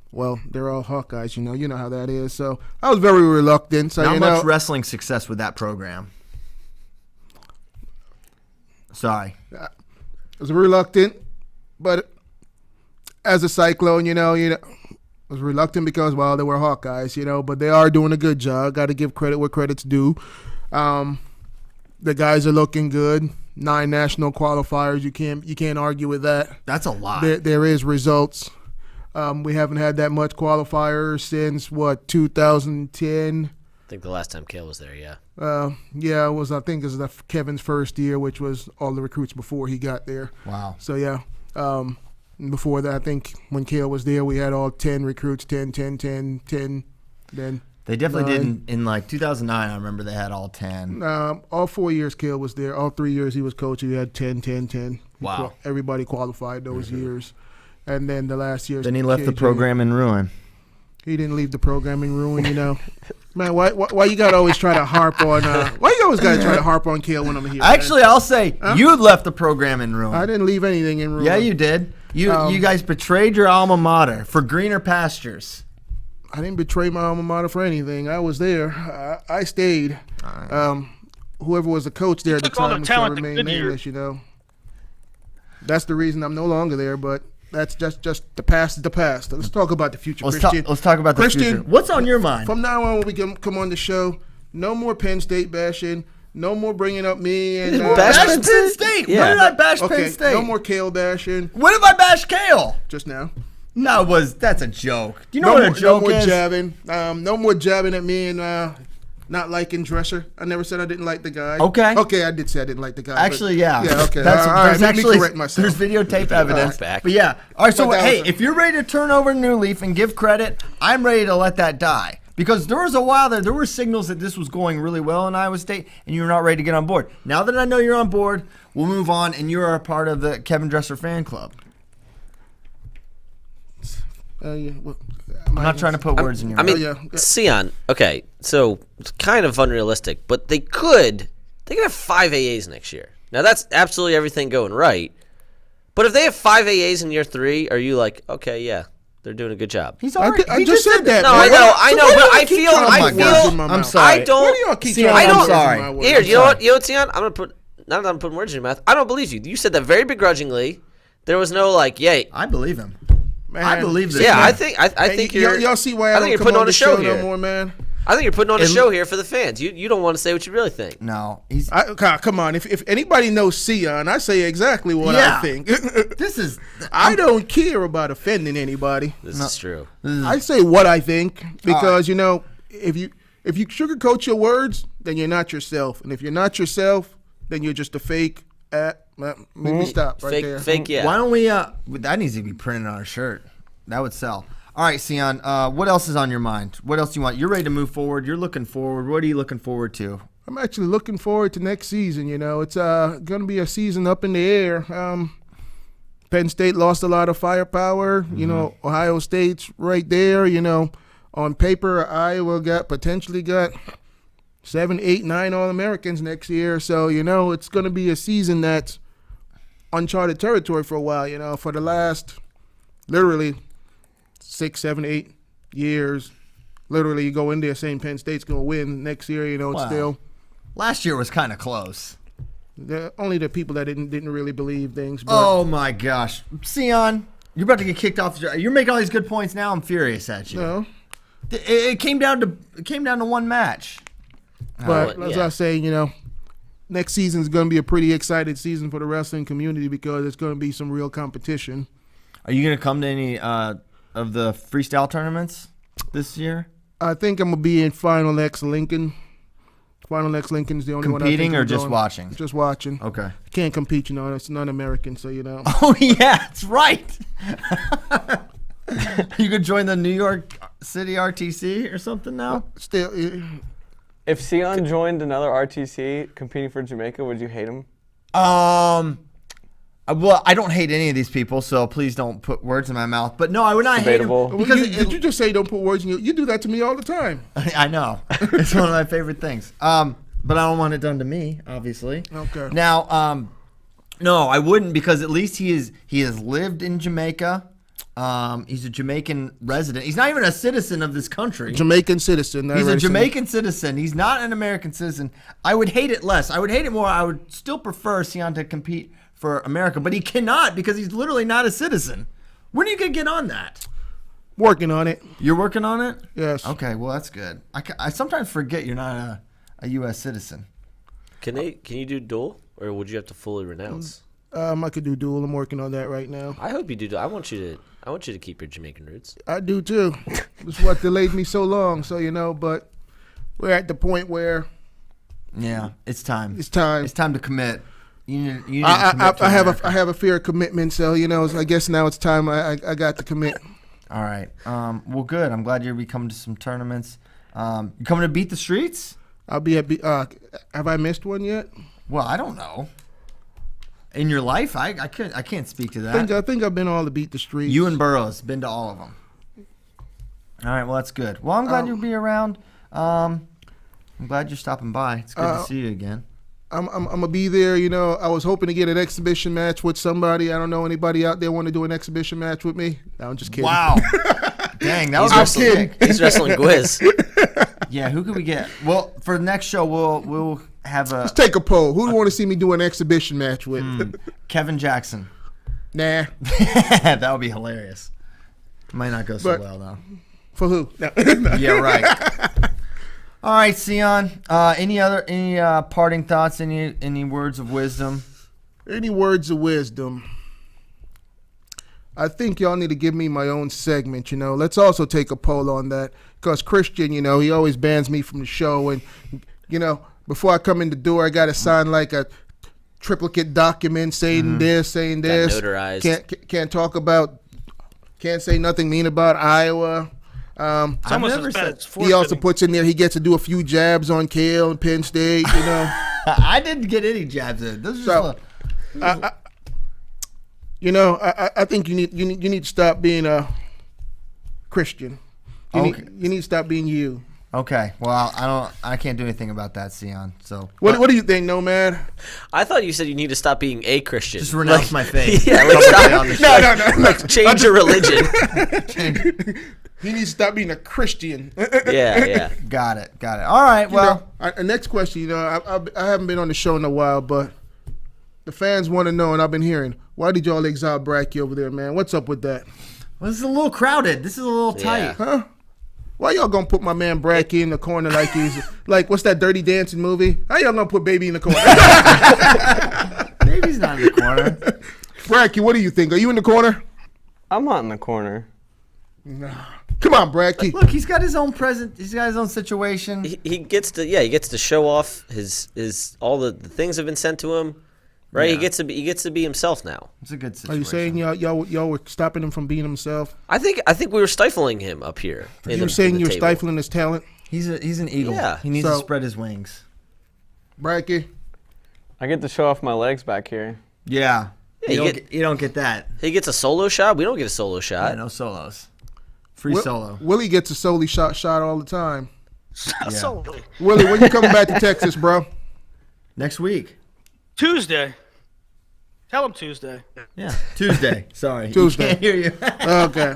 well, they're all Hawkeyes, you know how that is. So I was very reluctant. So not much wrestling success with that program. Sorry. I was reluctant, but as a Cyclone, I was reluctant because, well, they were Hawkeyes, but they are doing a good job. Got to give credit where credit's due. The guys are looking good. 9 national qualifiers. You can't argue with that. That's a lot. There is results. We haven't had that much qualifiers since 2010. I think the last time Kale was there, yeah. Yeah, I think it was Kevin's first year, which was all the recruits before he got there. Wow. So yeah. Before that, I think when Kale was there, we had all 10 recruits, 10. Then they definitely did in like 2009. I remember they had all 10. All 4 years Kale was there. All 3 years he was coach, he had 10. Wow. Everybody qualified those years. And then the last year. Then he left the program in ruin. He didn't leave the program in ruin, Man, why you gotta always try to harp on? Why you always gotta try to harp on Kale when I'm here? Actually, man? I'll say you left the program in ruin. I didn't leave anything in ruin. Yeah, you did. You guys betrayed your alma mater for greener pastures. I didn't betray my alma mater for anything. I was there. I stayed. Whoever was the coach there at the time was going to remain nameless. That's the reason I'm no longer there. But that's just the past is the past. Let's talk about the future, Christian. Let's talk about the future. What's on your mind? From now on, when we come on the show, no more Penn State bashing. No more bringing up me and bash Penn State. Yeah. When did I bash Penn State? No more Kale bashing. When did I bash Kale? Just now. No, that's a joke. Do you know what a joke is? Jabbing. No more jabbing at me and not liking Dresser. I never said I didn't like the guy. Okay, I did say I didn't like the guy. Actually, yeah. Yeah, okay. There's actually correct myself. There's videotape evidence. Back. But yeah. All right, so hey, was if you're ready to turn over a new leaf and give credit, I'm ready to let that die. Because there was a while there were signals that this was going really well in Iowa State, and you were not ready to get on board. Now that I know you're on board, we'll move on, and you are a part of the Kevin Dresser fan club. I'm not trying to put words in your mouth. Cyon, okay, so it's kind of unrealistic, but they could have 5 AAs next year. Now, that's absolutely everything going right. But if they have 5 AAs in year 3, are you like, okay, yeah, They're doing a good job. He's already. I just said that. No, man. I know, but I feel. I'm sorry. I don't. Why do y'all keep Cyon, trying to I'm put words in sorry. my words? Here, you know what, Cyon? I'm gonna put. Now that I'm putting words in your mouth, I don't believe you. You said that very begrudgingly. There was no like, yay. I believe him. Man. I believe this. Yeah, man. I think you're. Y'all see why I don't you're come putting on on the a show show here. no more, man. I think you're putting on a show here for the fans. You don't want to say what you really think. No, he's. Come on. If anybody knows Cyon, I say exactly what I think. This is. I don't care about offending anybody. This is true. I say what I think because if you sugarcoat your words, then you're not yourself, and if you're not yourself, then you're just a fake. Maybe stop right there. Fake, yeah. Why don't we? That needs to be printed on a shirt. That would sell. All right, Cyon. What else is on your mind? What else do you want? You're ready to move forward. You're looking forward. What are you looking forward to? I'm actually looking forward to next season. It's going to be a season up in the air. Penn State lost a lot of firepower. Mm-hmm. Ohio State's right there. On paper, Iowa potentially got 7, 8, 9 All-Americans next year. So, it's going to be a season that's uncharted territory for a while. For the last, literally, 6, 7, 8 years, literally you go in there saying Penn State's going to win next year. It's still. Last year was kind of close. Only the people that didn't really believe things. But Oh my gosh, Cyon, you're about to get kicked off. You're making all these good points now. I'm furious at you. No, it came down to one match. but as I say, next season is going to be a pretty excited season for the wrestling community because it's going to be some real competition. Are you going to come to any of the freestyle tournaments this year? I think I'm going to be in Final X Lincoln. Final X Lincoln's the only one I think Competing or I'm just going. watching? Just watching. Okay. Can't compete, it's non-American, so Oh yeah, that's right. You could join the New York City RTC or something now. Still, If Cyon joined another RTC competing for Jamaica, would you hate him? Well, I don't hate any of these people, so please don't put words in my mouth. But no, I would not hate him because did you just say don't put words in you? You do that to me all the time. I know. It's one of my favorite things. But I don't want it done to me, obviously. Okay. Now, no, I wouldn't because at least he has lived in Jamaica. He's a Jamaican resident. He's not even a citizen of this country. Jamaican citizen. He's a Jamaican citizen. He's not an American citizen. I would hate it less. I would hate it more. I would still prefer Cyon to compete for America, but he cannot because he's literally not a citizen. When are you going to get on that? Working on it. You're working on it? Yes. Okay, well, that's good. I sometimes forget you're not a U.S. citizen. Can you do dual, or would you have to fully renounce? I could do dual. I'm working on that right now. I hope you do. I want you to keep your Jamaican roots. I do too. That's what delayed me so long. So but we're at the point where Yeah, it's time. it's time. It's time to commit. You need to commit to I America. have a fear of commitment. So I guess now it's time. I got to commit. All right. Well, good. I'm glad you're coming to some tournaments. You coming to Beat the Streets? I'll be at. Have I missed one yet? Well, I don't know. In your life, I can't speak to that. I think I've been all to Beat the Streets. You and Burroughs been to all of them. All right. Well, that's good. Well, I'm glad you'll be around. I'm glad you're stopping by. It's good to see you again. I'm gonna be there. I was hoping to get an exhibition match with somebody. I don't know anybody out there want to do an exhibition match with me. No, I'm just kidding. Wow. Dang, that was He's wrestling Gwiz. Yeah, who could we get? Well, for the next show, we'll have Let's take a poll. Who do you want to see me do an exhibition match with? Kevin Jackson. Nah. That would be hilarious. Might not go so well though. For who? No. Yeah, right. All right, Cyon. Any parting thoughts? Any words of wisdom? Any words of wisdom? I think y'all need to give me my own segment. Let's also take a poll on that because Christian, he always bans me from the show, and before I come in the door, I got to sign like a triplicate document saying this, saying this. Got notarized. Can't say nothing mean about Iowa. I've never said. He also puts in there he gets to do a few jabs on Kale and Penn State. I didn't get any jabs in. This is just I think you need to stop being a Christian. You need to stop being you. Okay. Well, I can't do anything about that, Cyon. So what do you think, Nomad? I thought you said you need to stop being a Christian. just renounce my faith. Yeah, like stop. No. Like change your religion. He needs to stop being a Christian. Yeah. Got it. All right. Well, next question. I haven't been on the show in a while, but the fans want to know, and I've been hearing, why did y'all exile Bracky over there, man? What's up with that? well, this is a little crowded. This is a little tight. Huh? Why y'all gonna put my man Bracky in the corner like he's like what's that Dirty Dancing movie? How y'all gonna put Baby in the corner? Baby's not in the corner. Bracky, what do you think? Are you in the corner? I'm not in the corner. No. Come on, Bracky. Look, he's got his own He's got his own situation. He gets to show off his all the things have been sent to him. Right, Yeah. he gets to be himself now. It's a good Are situation. you saying y'all were stopping him from being himself? I think we were stifling him up here. You were saying you were stifling his talent? He's an eagle. Yeah. He needs to So- spread his wings. Bracky? I get to show off my legs back here. Yeah. Yeah, You don't get that. He gets a solo shot. We don't get a solo shot. Yeah, no solos. Free solo. Willie gets a solely shot all the time. So Willie, when you coming back to Texas, bro? Next week. Tuesday. Tell him Tuesday. Yeah. Tuesday. Sorry. Tuesday. Can't hear you. Okay.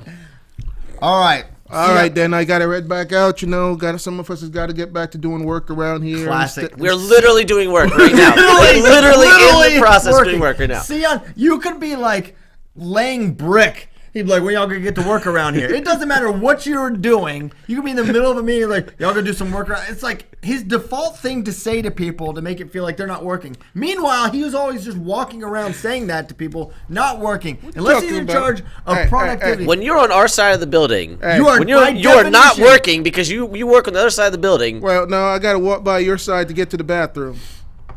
All right. All right, then I got it read back out. Some of us has got to get back to doing work around here. Classic. We're literally doing work right now. We're literally in the process of doing work right now. Cyon, you could be like laying brick. He'd be like, when y'all gonna get to work around here? It doesn't matter what you're doing. You could be in the middle of a meeting like, y'all gonna do some work around. It's like his default thing to say to people to make it feel like they're not working. Meanwhile, he was always just walking around saying that to people, not working. Unless he's in charge of productivity. When you're on our side of the building, You are not working because you work on the other side of the building. Well, no, I got to walk by your side to get to the bathroom.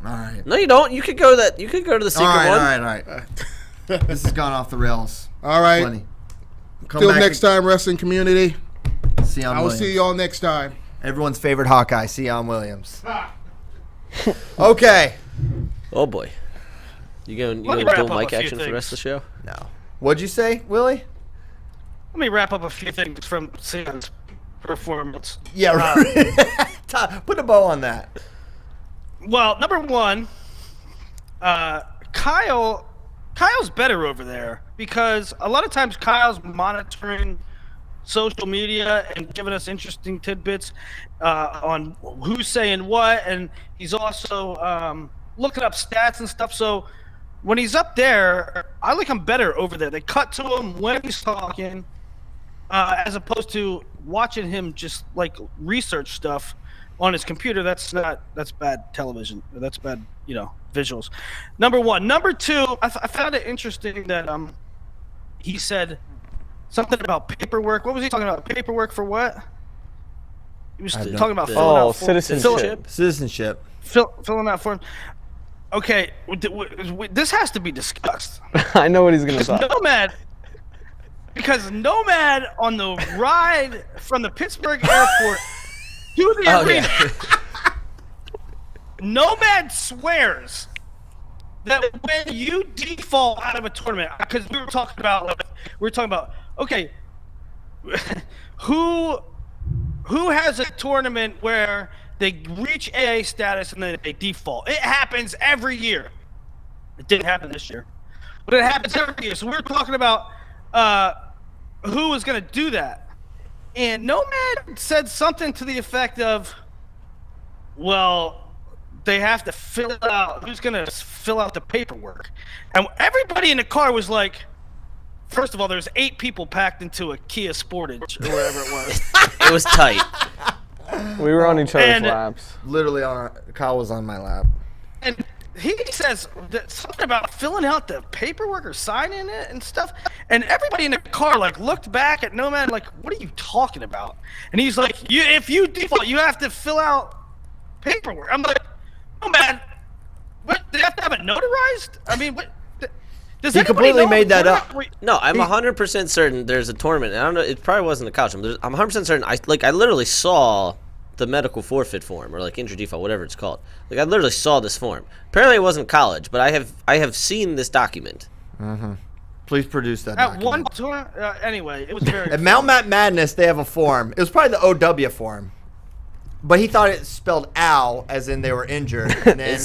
All right. No, you don't. You could go to the secret one. All right. This has gone off the rails. All right. Plenty. Till next time, wrestling community. Cyon I will Williams. see y'all next time. Everyone's favorite Hawkeye, Seon Williams. Okay. Oh boy, you going Let me to wrap do up a mic few action for the rest of the show? No. What'd you say, Willie? Let me wrap up a few things from Sion's performance. Yeah, right. Put a bow on that. Well, number one, Kyle's better over there because a lot of times Kyle's monitoring social media and giving us interesting tidbits on who's saying what, and he's also looking up stats and stuff. So when he's up there, I like him better over there. They cut to him when he's talking, as opposed to watching him just like research stuff on his computer. That's bad television. That's bad, visuals. Number one. Number two, I found it interesting that he said something about paperwork. What was he talking about? Paperwork for what? He was talking about filling out forms. Citizenship. Filling out forms. Okay, this has to be discussed. I know what he's gonna say. Because Nomad on the ride from the Pittsburgh airport to the arena, Nomad swears that when you default out of a tournament, because we were talking about, okay, who has a tournament where they reach AA status and then they default? It happens every year. It didn't happen this year, but it happens every year. So we were talking about who was going to do that, and Nomad said something to the effect of, well, they have to fill it out. Who's going to fill out the paperwork? And everybody in the car was like, first of all, there's 8 people packed into a Kia Sportage or whatever it was. It was tight. We were on each other's laps. Literally, Kyle was on my lap. And he says something about filling out the paperwork or signing it and stuff. And everybody in the car looked back at Nomad like, what are you talking about? And he's like, if you default, you have to fill out paperwork. I'm like, Nomad, what? They have to have it notarized? I mean, what? Does he completely know made that up. No, I'm 100% certain there's a tournament. I don't know. It probably wasn't a college tournament. I'm 100% certain. I literally saw the medical forfeit form or injury default, whatever it's called. I literally saw this form. Apparently, it wasn't college, but I have seen this document. Mm-hmm. Please produce that. At document. one tour, anyway, it was very. At Mount Madness, they have a form. It was probably the OW form. but he thought it spelled "ow" as in they were injured, and then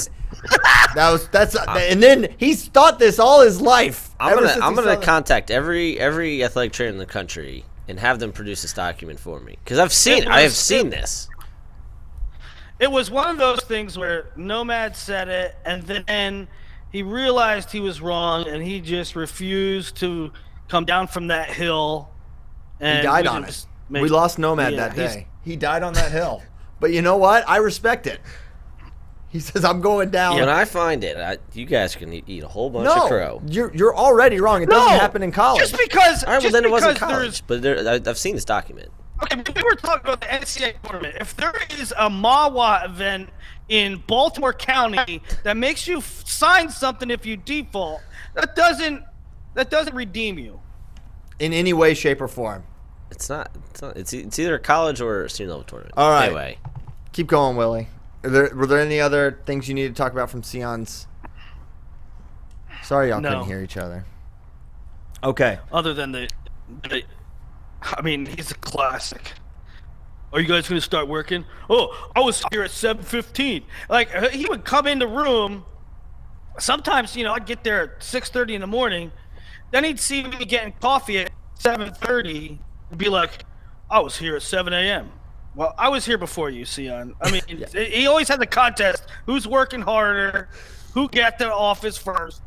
and then he's thought this all his life. I'm gonna contact every athletic trainer in the country and have them produce this document for me because I have seen this. It was one of those things where Nomad said it, and then he realized he was wrong, and he just refused to come down from that hill. And he died on it. We lost Nomad that day. He died on that hill. But you know what? I respect it. He says, I'm going down. When I find it, you guys can eat a whole bunch of crow. You're already wrong. It doesn't happen in college. Just because. All right, well, then it wasn't college. But I've seen this document. Okay, but we were talking about the NCAA tournament. If there is a MAWA event in Baltimore County that makes you sign something if you default, that doesn't redeem you in any way, shape, or form. It's not. It's either a college or a senior level tournament. All right. Anyway, keep going, Willie. Were there any other things you need to talk about from Cyon's? Sorry, y'all couldn't hear each other. Okay. Other than I mean, he's a classic. Are you guys going to start working? Oh, I was here at 7:15. Like, he would come in the room. Sometimes, I'd get there at 6:30 in the morning. Then he'd see me getting coffee at 7:30 and be like, I was here at 7 a.m. Well, I was here before you, Cyon. I mean, he always had the contest. Who's working harder? Who got to the office first?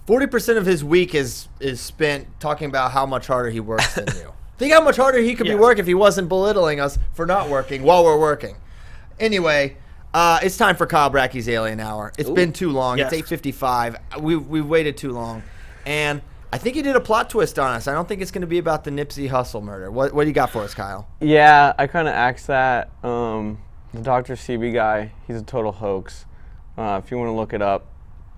40% of his week is spent talking about how much harder he works than you. Think how much harder he could be working if he wasn't belittling us for not working while we're working. Anyway, it's time for Kyle Brackey's Alien Hour. It's been too long. Yes. It's 8:55. We've waited too long. And I think he did a plot twist on us. I don't think it's going to be about the Nipsey Hussle murder. What do you got for us, Kyle? Yeah, I kind of axed that. The Dr. CB guy, he's a total hoax. If you want to look it up,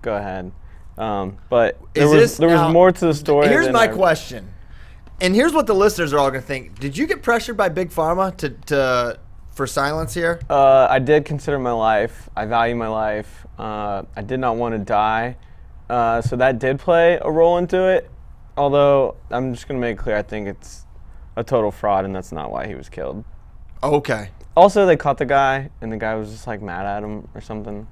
go ahead. But there was more to the story. Here's my question. And here's what the listeners are all going to think. Did you get pressured by Big Pharma for silence here? I did consider my life. I value my life. I did not want to die. So that did play a role into it. Although, I'm just going to make it clear, I think it's a total fraud, and that's not why he was killed. Okay. Also, they caught the guy, and the guy was just, mad at him or something.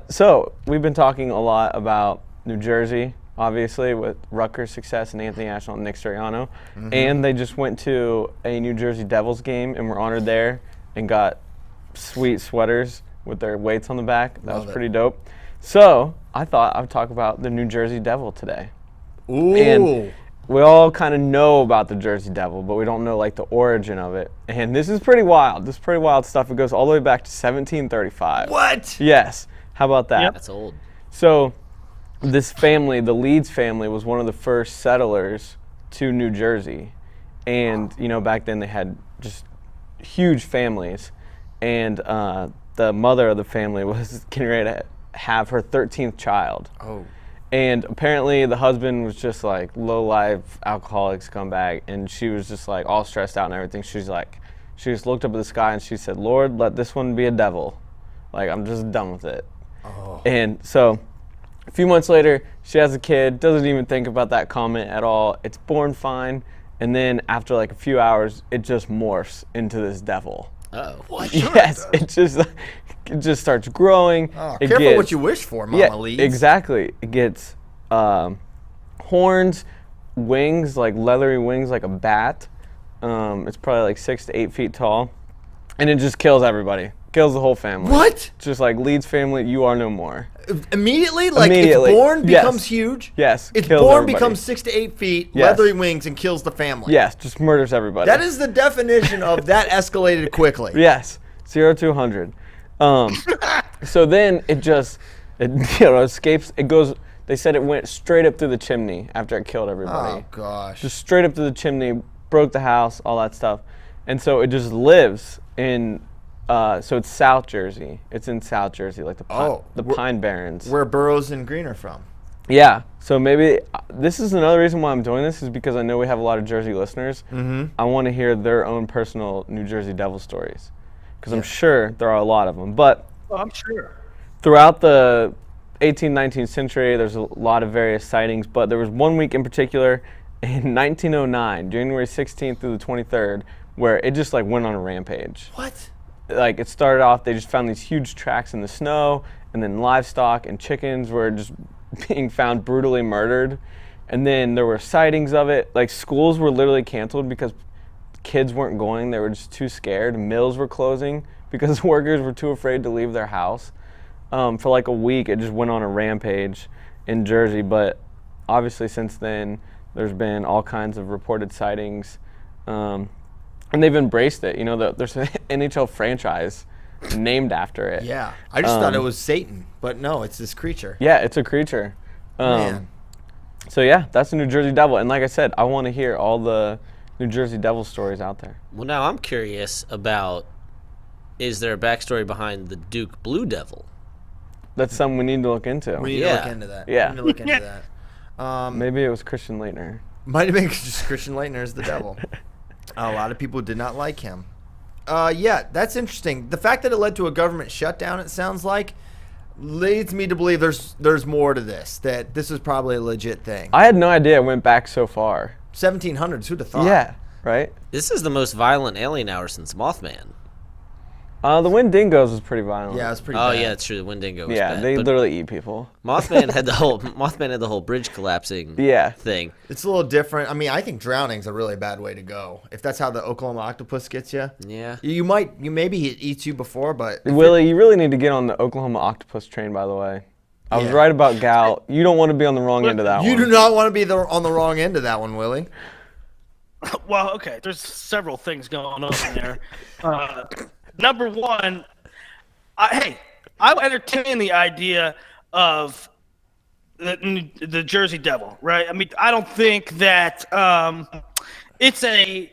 So we've been talking a lot about New Jersey, obviously, with Rutgers' success and Anthony Ashall and Nick Sirianno. Mm-hmm. And they just went to a New Jersey Devils game and were honored there and got sweet sweaters with their weights on the back. That was pretty dope. So I thought I would talk about the New Jersey Devil today. Ooh. And we all kind of know about the Jersey Devil, but we don't know the origin of it. And this is pretty wild. This is pretty wild stuff. It goes all the way back to 1735. What? Yes. How about that? Yep. That's old. So this family, the Leeds family, was one of the first settlers to New Jersey. And, back then they had just huge families. And the mother of the family was getting ready to have her 13th child. Oh. And apparently the husband was just low-life alcoholic scumbag, and she was just all stressed out and everything. She just looked up at the sky and she said, Lord, let this one be a devil. I'm just done with it. Oh. And so a few months later, she has a kid, doesn't even think about that comment at all. It's born fine. And then after a few hours, it just morphs into this devil. Uh-oh. What? Yes, it just starts growing. Oh, careful what you wish for, Mama Leeds. Exactly. It gets horns, wings, leathery wings like a bat. It's probably 6 to 8 feet tall. And it just kills everybody. Kills the whole family. What? Just Leeds family, you are no more. Immediately? Immediately. It's born, Yes. becomes huge? Yes. It's kills born, everybody. becomes 6 to 8 feet, Yes. leathery wings, and kills the family. Yes, just murders everybody. That is the definition of that escalated quickly. Yes, 0 to 100. So then it escapes. It goes. They said it went straight up through the chimney after it killed everybody. Oh gosh. Just straight up through the chimney, broke the house, all that stuff, and so it just lives in. So it's South Jersey. It's in South Jersey, the Pine Barrens. Where Burroughs and Green are from. Yeah. So maybe this is another reason why I'm doing this is because I know we have a lot of Jersey listeners. Mm-hmm. I want to hear their own personal New Jersey Devil stories. Because I'm sure there are a lot of them. But I'm sure. Throughout the 18th, 19th century, there's a lot of various sightings. But there was one week in particular in 1909, January 16th through the 23rd, where it just like went on a rampage. What? Like it started off, they just found these huge tracks in the snow, and then livestock and chickens were just being found brutally murdered. And then there were sightings of it. Like schools were literally canceled because kids weren't going. They were just too scared. Mills were closing because workers were too afraid to leave their house. For like a week, it just went on a rampage in Jersey. But obviously since then, there's been all kinds of reported sightings. And they've embraced it. You know, there's an NHL franchise named after it. Yeah. I just thought it was Satan, but no, it's this creature. Yeah, it's a creature. Man. So yeah, that's the New Jersey Devil. And like I said, I want to hear all the New Jersey Devil stories out there. Well, now I'm curious about, is there a backstory behind the Duke Blue Devil? That's something we need to look into. We need to look into that. Yeah. We need to look into that. Maybe it was Christian Leitner. Might have been just Christian Leitner is the devil. A lot of people did not like him. Yeah, that's interesting. The fact that it led to a government shutdown, it sounds like, leads me to believe there's more to this, that this is probably a legit thing. I had no idea it went back so far. 1700s, who'd have thought? Yeah, right? This is the most violent alien hour since Mothman. The Wendigos was pretty violent. Yeah, it was pretty Oh bad. yeah, it's true. The Wendigo was Yeah, bad. they but literally eat people. Mothman had the whole bridge collapsing thing. It's a little different. I mean, I think drowning's a really bad way to go. If that's how the Oklahoma octopus gets you. Yeah. Maybe it eats you before, but Willie, you really need to get on the Oklahoma octopus train, by the way. I was right about gout. You don't want to be on the wrong end of that one. You do not want to be on the wrong end of that one, Willie. Well, okay, there's several things going on there. Number one, I would entertain the idea of the Jersey Devil, right? I mean, I don't think that it's a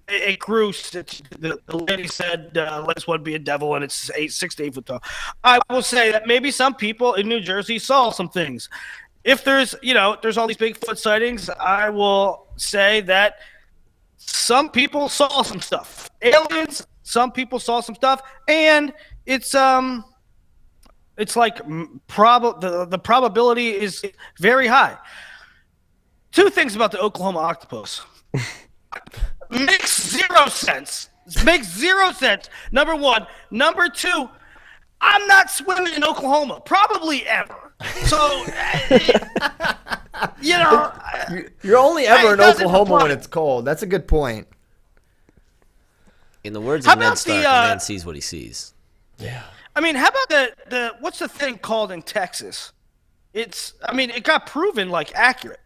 Groose. The lady said, let's one be a devil, and it's 6 to 8 foot tall. I will say that maybe some people in New Jersey saw some things. If there's all these Bigfoot sightings, I will say that some people saw some stuff. Aliens, some people saw some stuff, and it's like the probability is very high. Two things about the Oklahoma octopus. Makes zero sense. Makes zero sense. Number one. Number two, I'm not swimming in Oklahoma, probably ever. So, You're only ever in doesn't Oklahoma apply. when it's cold. That's a good point. In the words How of Ned about Stark, the, a man sees what he sees. I mean, how about the what's the thing called in Texas? It got proven like accurate.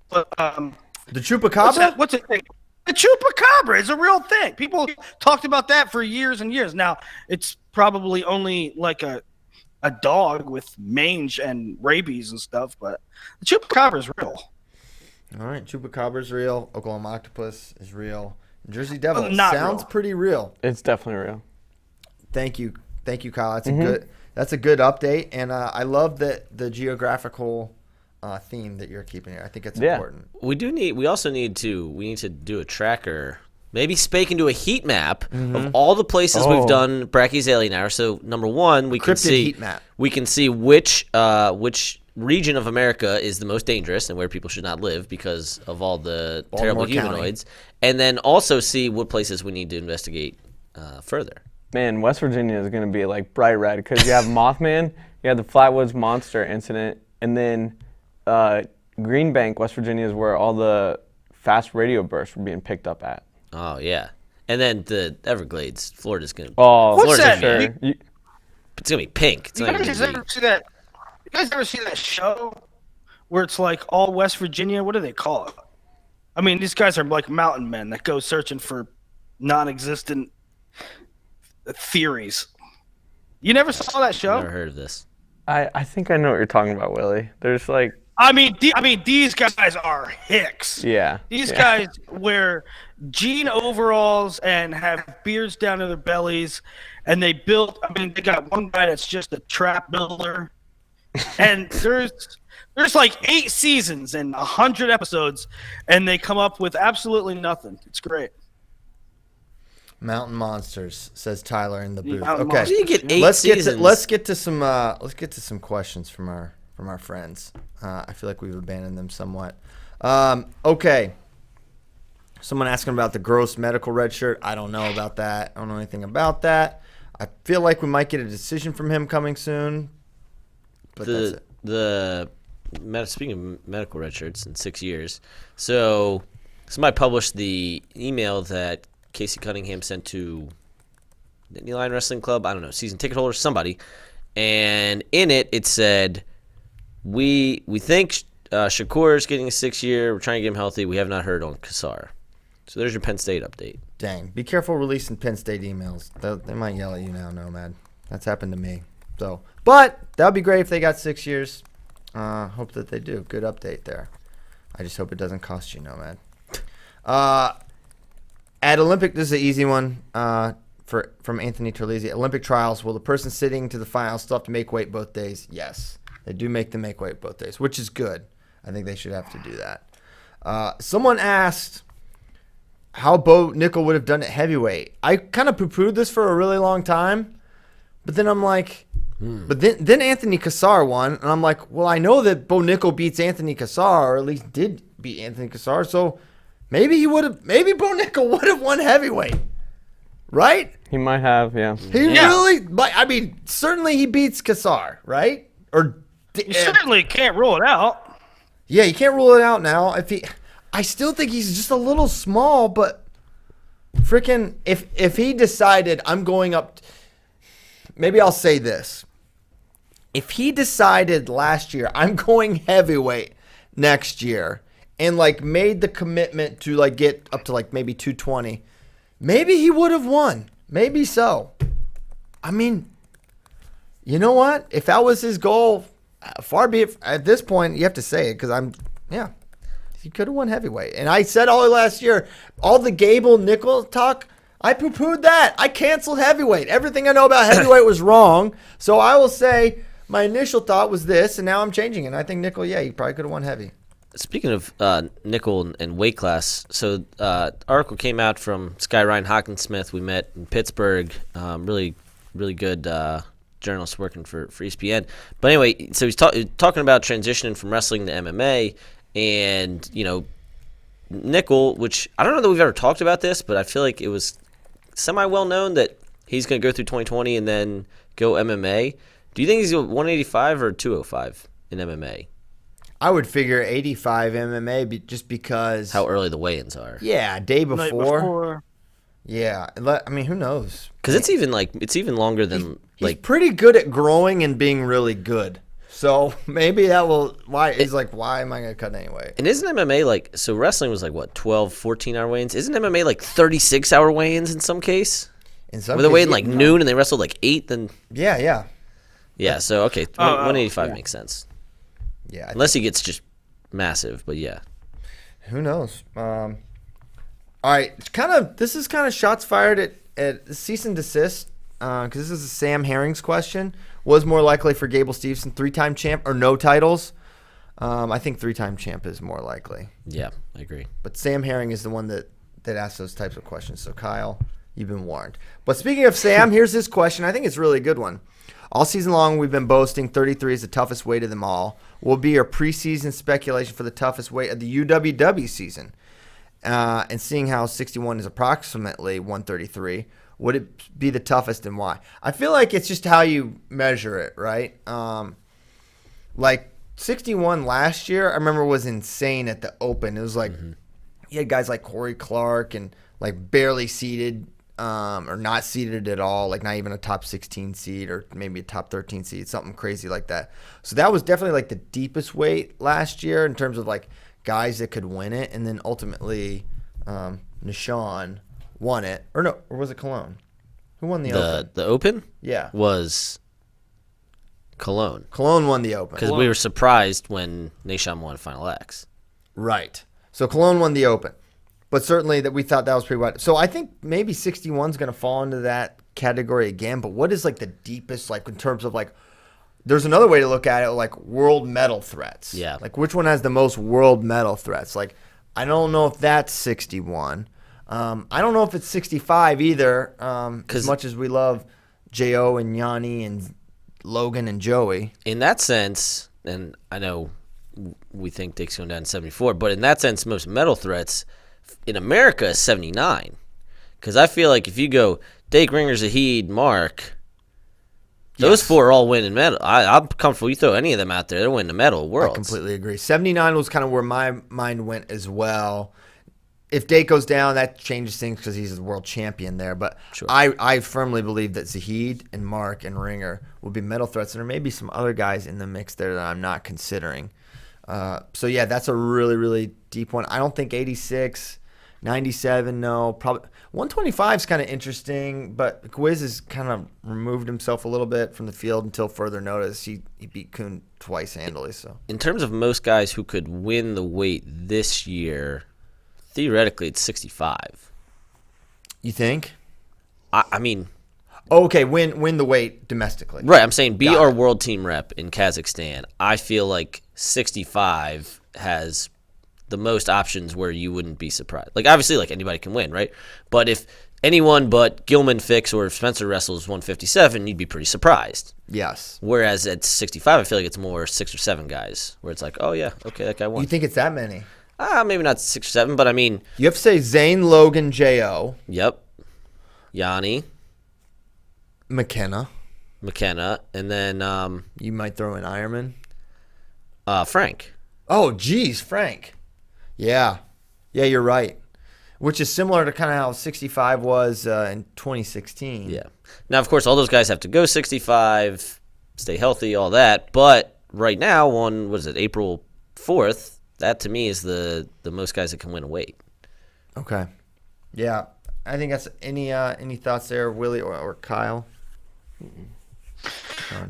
But The chupacabra? what's it thing? The chupacabra is a real thing. People talked about that for years and years. Now, it's probably only like a dog with mange and rabies and stuff, but the chupacabra is real. All right, chupacabra's real. Oklahoma octopus is real. Jersey Devil Not sounds real. pretty real. It's definitely real. Thank you, Kyle. That's a good update, and I love the geographical theme that you're keeping here. I think it's important. We also need to do a tracker. Maybe spake into a heat map of all the places we've done Bracky's Alien Hour. So number one, we can Cryptid see heat map. We can see which region of America is the most dangerous and where people should not live because of all the terrible humanoids, and then also see what places we need to investigate further. Man, West Virginia is going to be like bright red because you have Mothman, you have the Flatwoods Monster incident, and then Green Bank, West Virginia is where all the fast radio bursts were being picked up at. Oh yeah, and then the Everglades, Florida's gonna. Oh, What's for that? sure. It's gonna be pink. It's You not even guys gonna ever see that? You guys ever see that show where it's like all West Virginia? What do they call it? I mean, these guys are like mountain men that go searching for non-existent theories. You never saw that show? Never heard of this. I think I know what you're talking about, Willie. There's like, I mean, these guys are hicks. yeah. These yeah. guys wear jean overalls and have beards down to their bellies, and they they got one guy that's just a trap builder, and there's like 8 seasons and 100 episodes, and they come up with absolutely nothing. It's great. Mountain monsters, says Tyler in the booth. Mountain Okay, monsters. You get 8 let's seasons. get to some questions from our friends. I feel like we've abandoned them somewhat. Okay, Someone asking about the gross medical red shirt. I don't know about that. I don't know anything about that. I feel like we might get a decision from him coming soon. But that's it. Speaking of medical red shirts in 6 years, so somebody published the email that Casey Cunningham sent to the New Line Wrestling Club, I don't know, season ticket holder, somebody, and in it said, we think Shakur is getting a 6-year, we're trying to get him healthy, we have not heard on Kassar. So there's your Penn State update. Dang. Be careful releasing Penn State emails. They might yell at you now, Nomad. That's happened to me. So, but that would be great if they got 6 years. Hope that they do. Good update there. I just hope it doesn't cost you, Nomad. At Olympic, this is an easy one from Anthony Terlizzi. Olympic trials, will the person sitting to the final still have to make weight both days? Yes. They do make them make weight both days, which is good. I think they should have to do that. Someone asked how Bo Nickel would have done it heavyweight. I kind of poo-pooed this for a really long time, but then I'm like, but then Anthony Kassar won, and I'm like, well, I know that Bo Nickel beats Anthony Kassar, or at least did beat Anthony Kassar, so maybe Bo Nickel would have won heavyweight, right? He might have, yeah. Really, I mean, certainly he beats Kassar, right? You certainly can't rule it out. Yeah, you can't rule it out now. I still think he's just a little small, but freaking if he decided I'm going up, maybe I'll say this. If he decided last year I'm going heavyweight next year and like made the commitment to like get up to like maybe 220, maybe he would have won. Maybe so. I mean, you know what? If that was his goal, far be it. At this point, you have to say it because he could have won heavyweight. And I said all last year, all the Gable Nickel talk, I poo-pooed that. I canceled heavyweight. Everything I know about heavyweight was wrong. So I will say my initial thought was this, and now I'm changing it. And I think Nickel, he probably could have won heavy. Speaking of Nickel and weight class, so article came out from Sky Ryan Hockensmith. We met in Pittsburgh. Really, really good journalist working for ESPN. But anyway, so he's talking about transitioning from wrestling to MMA. And, Nickel, which I don't know that we've ever talked about this, but I feel like it was semi-well known that he's going to go through 2020 and then go MMA. Do you think he's 185 or 205 in MMA? I would figure 85 MMA just because. How early the weigh-ins are. Yeah, day before. Night before. Yeah. I mean, who knows? Because it's even longer than. He's pretty good at growing and being really good. So maybe that will why am I going to cut anyway? And isn't MMA so wrestling was 12, 14-hour weigh-ins? Isn't MMA 36-hour weigh-ins in some case? In some where they weigh in noon and they wrestle 8 then? Yeah. Yeah, so okay, 185 makes sense. Yeah. Unless he gets just massive, but yeah. Who knows? All right, this is kind of shots fired at cease and desist because this is a Sam Herring's question. Was more likely for Gable Steveson 3-time champ or no titles? I think 3-time champ is more likely. Yeah, I agree. But Sam Herring is the one that asks those types of questions. So Kyle, you've been warned. But speaking of Sam, here's his question. I think it's a really good one. All season long, we've been boasting 33 is the toughest weight of them all. Will be our preseason speculation for the toughest weight of the UWW season. And seeing how 61 is approximately 133, would it be the toughest and why? I feel like it's just how you measure it, right? 61 last year, I remember was insane at the Open. It was you had guys like Corey Clark and barely seeded or not seeded at all, not even a top 16 seed or maybe a top 13 seed, something crazy like that. So that was definitely the deepest weight last year in terms of guys that could win it. And then ultimately Nishan won it. Or was it Cologne? Who won the Open? The Open? Yeah. Was Cologne. Cologne won the Open. Because we were surprised when Nishan won Final X. Right. So Cologne won the Open. But certainly that we thought that was pretty wide. So I think maybe 61 is going to fall into that category again. But what is the deepest, in terms of there's another way to look at it, world medal threats. Yeah. Which one has the most world medal threats? I don't know if that's 61. I don't know if it's 65 either. As much as we love J.O. and Yanni and Logan and Joey. In that sense, and I know we think Dick's going down to 74, but in that sense, most medal threats in America is 79. Because I feel like if you go Dake, Ringer, Zahid, Mark, those four are all winning medal. I'm comfortable. You throw any of them out there, they're winning the medal world. I completely agree. 79 was kind of where my mind went as well. If Dake goes down, that changes things because he's the world champion there. But Sure. I firmly believe that Zahid and Mark and Ringer will be medal threats. And there may be some other guys in the mix there that I'm not considering. So, yeah, that's a really, really deep one. I don't think 86, 97, no. Probably 125 is kind of interesting, but Gwiz has kind of removed himself a little bit from the field until further notice. He beat Kuhn twice handily. So In terms of most guys who could win the weight this year, theoretically it's 65. you think? I mean, Okay, win the weight domestically. right, I'm saying be Got our it. world team rep in Kazakhstan. I feel like 65 has the most options where you wouldn't be surprised. Like, obviously, like, anybody can win, right? But if anyone but Gilman, Fix, or Spencer wrestles 157, you'd be pretty surprised. Yes. Whereas at 65, I feel like it's more 6 or 7 guys where it's like, oh, yeah, okay, that guy won. You think it's that many? Maybe not 6 or 7, but I mean, You have to say Zane, Logan, J.O., yep. Yanni, McKenna. and then You might throw in Ironman. Frank. Oh, geez, Frank. Yeah. Yeah, you're right. Which is similar to kind of how 65 was in 2016. Yeah. Now, of course, all those guys have to go 65, stay healthy, all that. But right now, on, what is it, April 4th, that to me is the most guys that can win a weight. Okay. Yeah. I think that's any thoughts there, Willie or Kyle?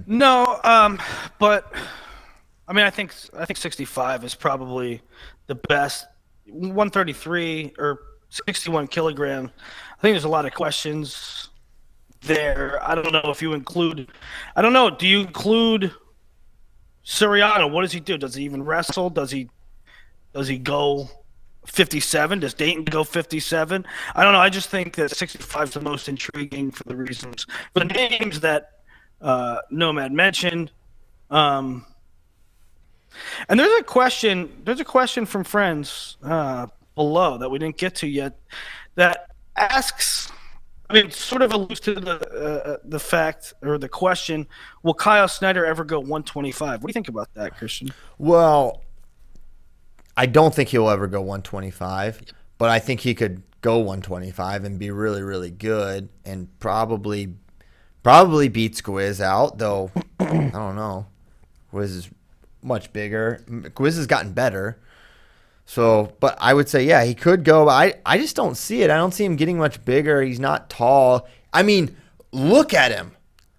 No, but I mean, I think 65 is probably the best. 133 or 61 kilograms. I think there's a lot of questions there. I don't know if you include. I don't know. Do you include Suriano? What does he do? Does he even wrestle? Does he go 57? Does Dayton go 57? I don't know. I just think that 65 is the most intriguing for the reasons, for the names that Nomad mentioned. And there's a question from friends below that we didn't get to yet that asks, I mean, sort of alludes to the fact or the question, will Kyle Snyder ever go 125? What do you think about that, Christian? Well, I don't think he'll ever go 125, but I think he could go 125 and be really, really good and probably beats Gwiz out, though I don't know. Gwiz is much bigger. Gwiz has gotten better. So, but I would say, yeah, he could go. But I just don't see it. I don't see him getting much bigger. He's not tall. I mean, look at him.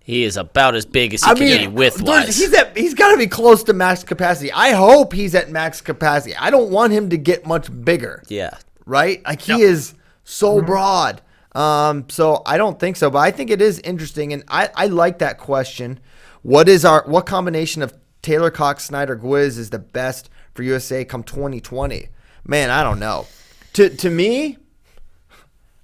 He is about as big as he can be width-wise. He's got to be close to max capacity. I hope he's at max capacity. I don't want him to get much bigger. Yeah. Right? Like, he is so broad. So I don't think so, but I think it is interesting, and I like that question. What combination of Taylor, Cox, Snyder, Gwiz is the best for USA come 2020? Man, I don't know. To me,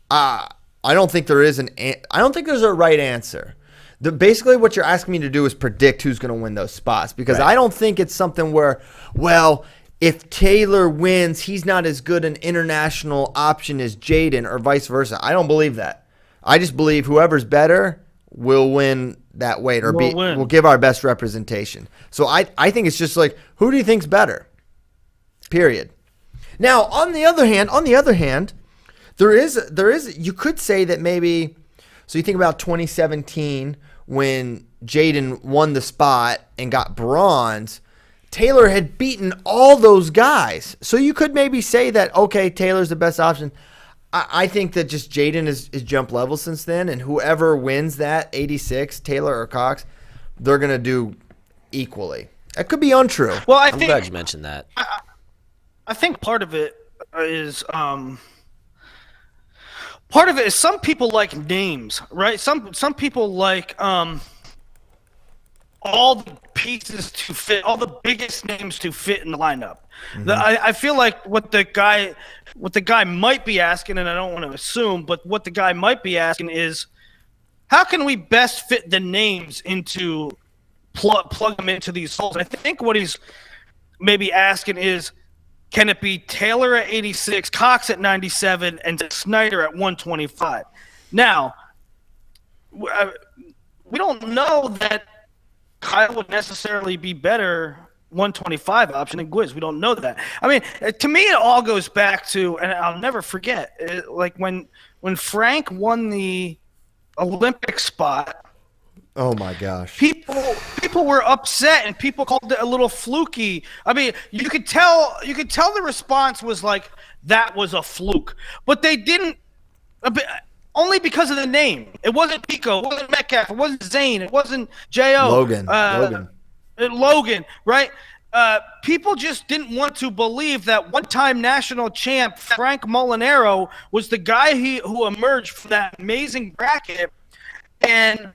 I don't think there's a right answer. Basically what you're asking me to do is predict who's going to win those spots, because I don't think it's something where, well, if Taylor wins, he's not as good an international option as Jaden or vice versa. I don't believe that. I just believe whoever's better will win that weight or will give our best representation. So I think it's just like, who do you think's better? Period. Now, on the other hand, there is you could say that maybe, so you think about 2017 when Jaden won the spot and got bronze, Taylor had beaten all those guys. So you could maybe say that, okay, Taylor's the best option. I think that just Jaden is jumped levels since then, and whoever wins that 86, Taylor or Cox, they're going to do equally. That could be untrue. Well, I'm glad you mentioned that. I think part of it is some people like names, right? Some people like all the pieces to fit, all the biggest names to fit in the lineup. Mm-hmm. I feel like what the guy might be asking, and I don't want to assume, but what the guy might be asking is, how can we best fit the names into plug them into these holes? I think what he's maybe asking is, Can it be Taylor at 86, Cox at 97, and Snyder at 125? Now, we don't know that Kyle would necessarily be better 125 option than Gwiz. We don't know that. I mean, to me, it all goes back to, and I'll never forget, like when Frank won the Olympic spot. Oh my gosh! People were upset, and people called it a little fluky. I mean, you could tell the response was like that was a fluke, but they didn't. Only because of the name. It wasn't Pico. It wasn't Metcalf. It wasn't Zane. It wasn't Jo. Logan, right? People just didn't want to believe that one-time national champ Frank Molinaro was the guy who emerged from that amazing bracket. And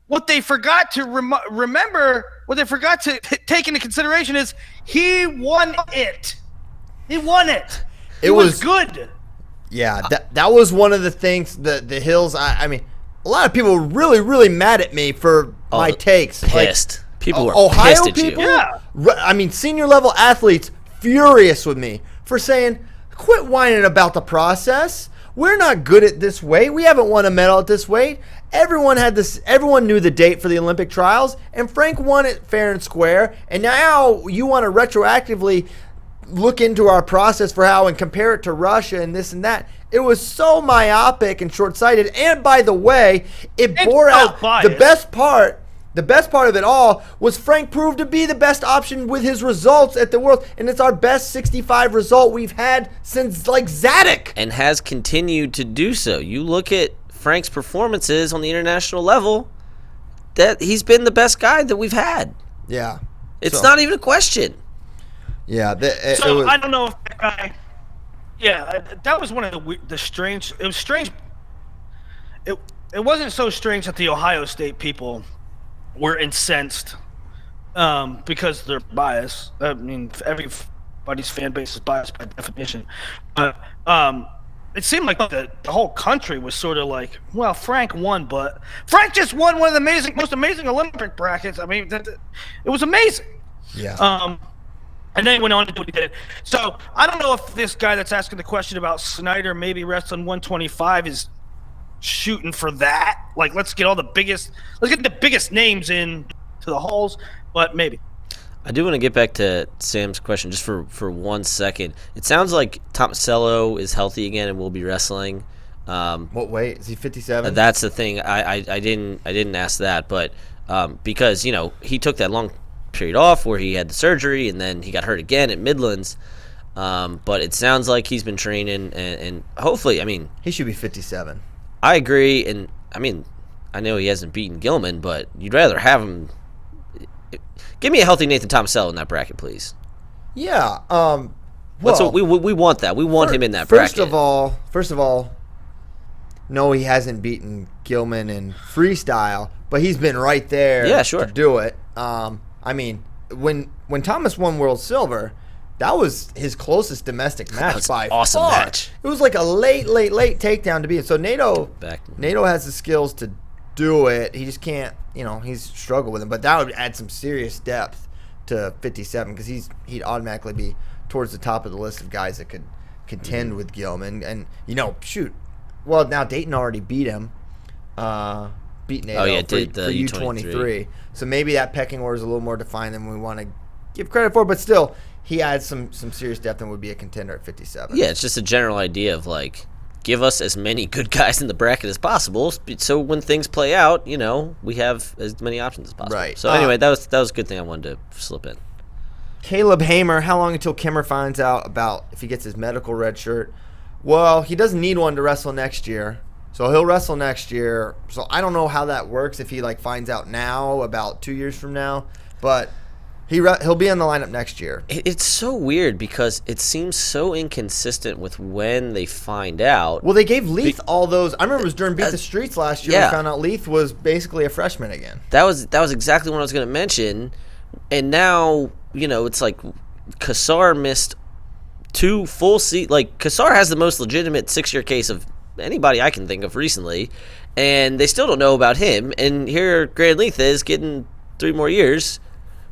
what they forgot to remember, what they forgot to take into consideration is he won it. He won it. It was good. Yeah, that was one of the things, the Hills, I mean, a lot of people were really, really mad at me for my takes. Pissed. Like, people were Ohio pissed at people, you. Yeah. I mean, senior level athletes furious with me for saying, quit whining about the process. We're not good at this weight. We haven't won a medal at this weight. Everyone knew the date for the Olympic trials, and Frank won it fair and square. And now you want to retroactively look into our process for how and compare it to Russia and this and that. It was so myopic and short-sighted. And by the way, it bore out the best part of it all was Frank proved to be the best option with his results at the World, and it's our best 65 result we've had since like Zadok, and has continued to do so. You look at Frank's performances on the international level, that he's been the best guy that we've had. Yeah, it's not even a question. Yeah, I don't know if that guy. Yeah, that was one of the strange. It was strange. It wasn't so strange that the Ohio State people were incensed because they're biased. I mean, everybody's fan base is biased by definition. But it seemed like the whole country was sort of like, well, Frank won, but Frank just won one of the most amazing Olympic brackets. I mean, it was amazing. Yeah. And then he went on to do what he did. So I don't know if this guy that's asking the question about Snyder maybe wrestling 125 is shooting for that. Like, let's get the biggest names in to the halls, but maybe. I do want to get back to Sam's question just for 1 second. It sounds like Tomasello is healthy again and will be wrestling. What weight is he? 57. That's the thing. I didn't ask that, but because he took that long period off where he had the surgery and then he got hurt again at Midlands. But it sounds like he's been training and hopefully, I mean, he should be 57. I agree, and I mean, I know he hasn't beaten Gilman, but you'd rather have him. Give me a healthy Nathan Tomasello in that bracket, please. Yeah. We want that. We want him in that bracket. First of all, no, he hasn't beaten Gilman in freestyle, but he's been right there. Yeah, sure. To do it. I mean, when Thomas won World Silver, that was his closest domestic match by awesome far. Match. It was like a late takedown to be. So NATO has the skills to do it. He just can't. He's struggled with him. But that would add some serious depth to 57 because he'd automatically be towards the top of the list of guys that could contend with Gilman. And shoot. Well, now Dayton already beat him. Beat NATO for U23. So maybe that pecking order is a little more defined than we want to give credit for. But still, he adds some serious depth and would be a contender at 57. Yeah, it's just a general idea of like, give us as many good guys in the bracket as possible, so when things play out, we have as many options as possible. Right. So anyway, that was a good thing I wanted to slip in. Caleb Hamer, how long until Kimmer finds out about if he gets his medical red shirt? Well, he doesn't need one to wrestle next year, so he'll wrestle next year. So I don't know how that works if he finds out now about 2 years from now, but he'll be in the lineup next year. It's so weird because it seems so inconsistent with when they find out. Well, they gave Leith all those. I remember it was during Beat the Streets last year. Yeah. We found out Leith was basically a freshman again. That was exactly what I was going to mention, and now it's like Kassar missed 2 full seasons. Like Kassar has the most legitimate 6-year case of anybody I can think of recently, and they still don't know about him. And here Grant Leith is getting 3 more years.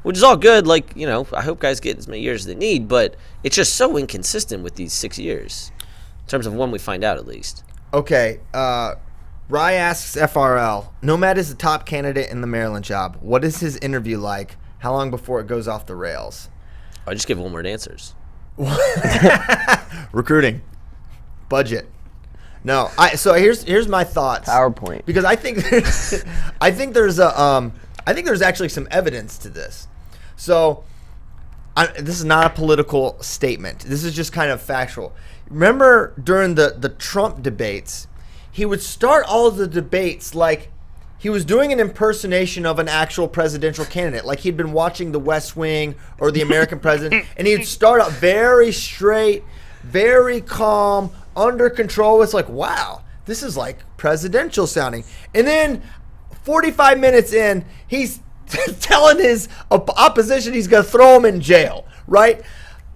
which is all good. Like, I hope guys get as many years as they need, but it's just so inconsistent with these 6 years in terms of when we find out, at least. Okay. Rye asks FRL, Nomad is the top candidate in the Maryland job. What is his interview like? How long before it goes off the rails? I just give one-word answers. Recruiting. Budget. No. So here's my thoughts. PowerPoint. Because I think there's actually some evidence to this. So this is not a political statement. This is just kind of factual. Remember during the Trump debates, he would start all of the debates like he was doing an impersonation of an actual presidential candidate, like he'd been watching The West Wing or The American President, and he'd start out very straight, very calm, under control. It's like, wow, this is like presidential sounding. And then 45 minutes in, he's telling his opposition he's going to throw him in jail, right?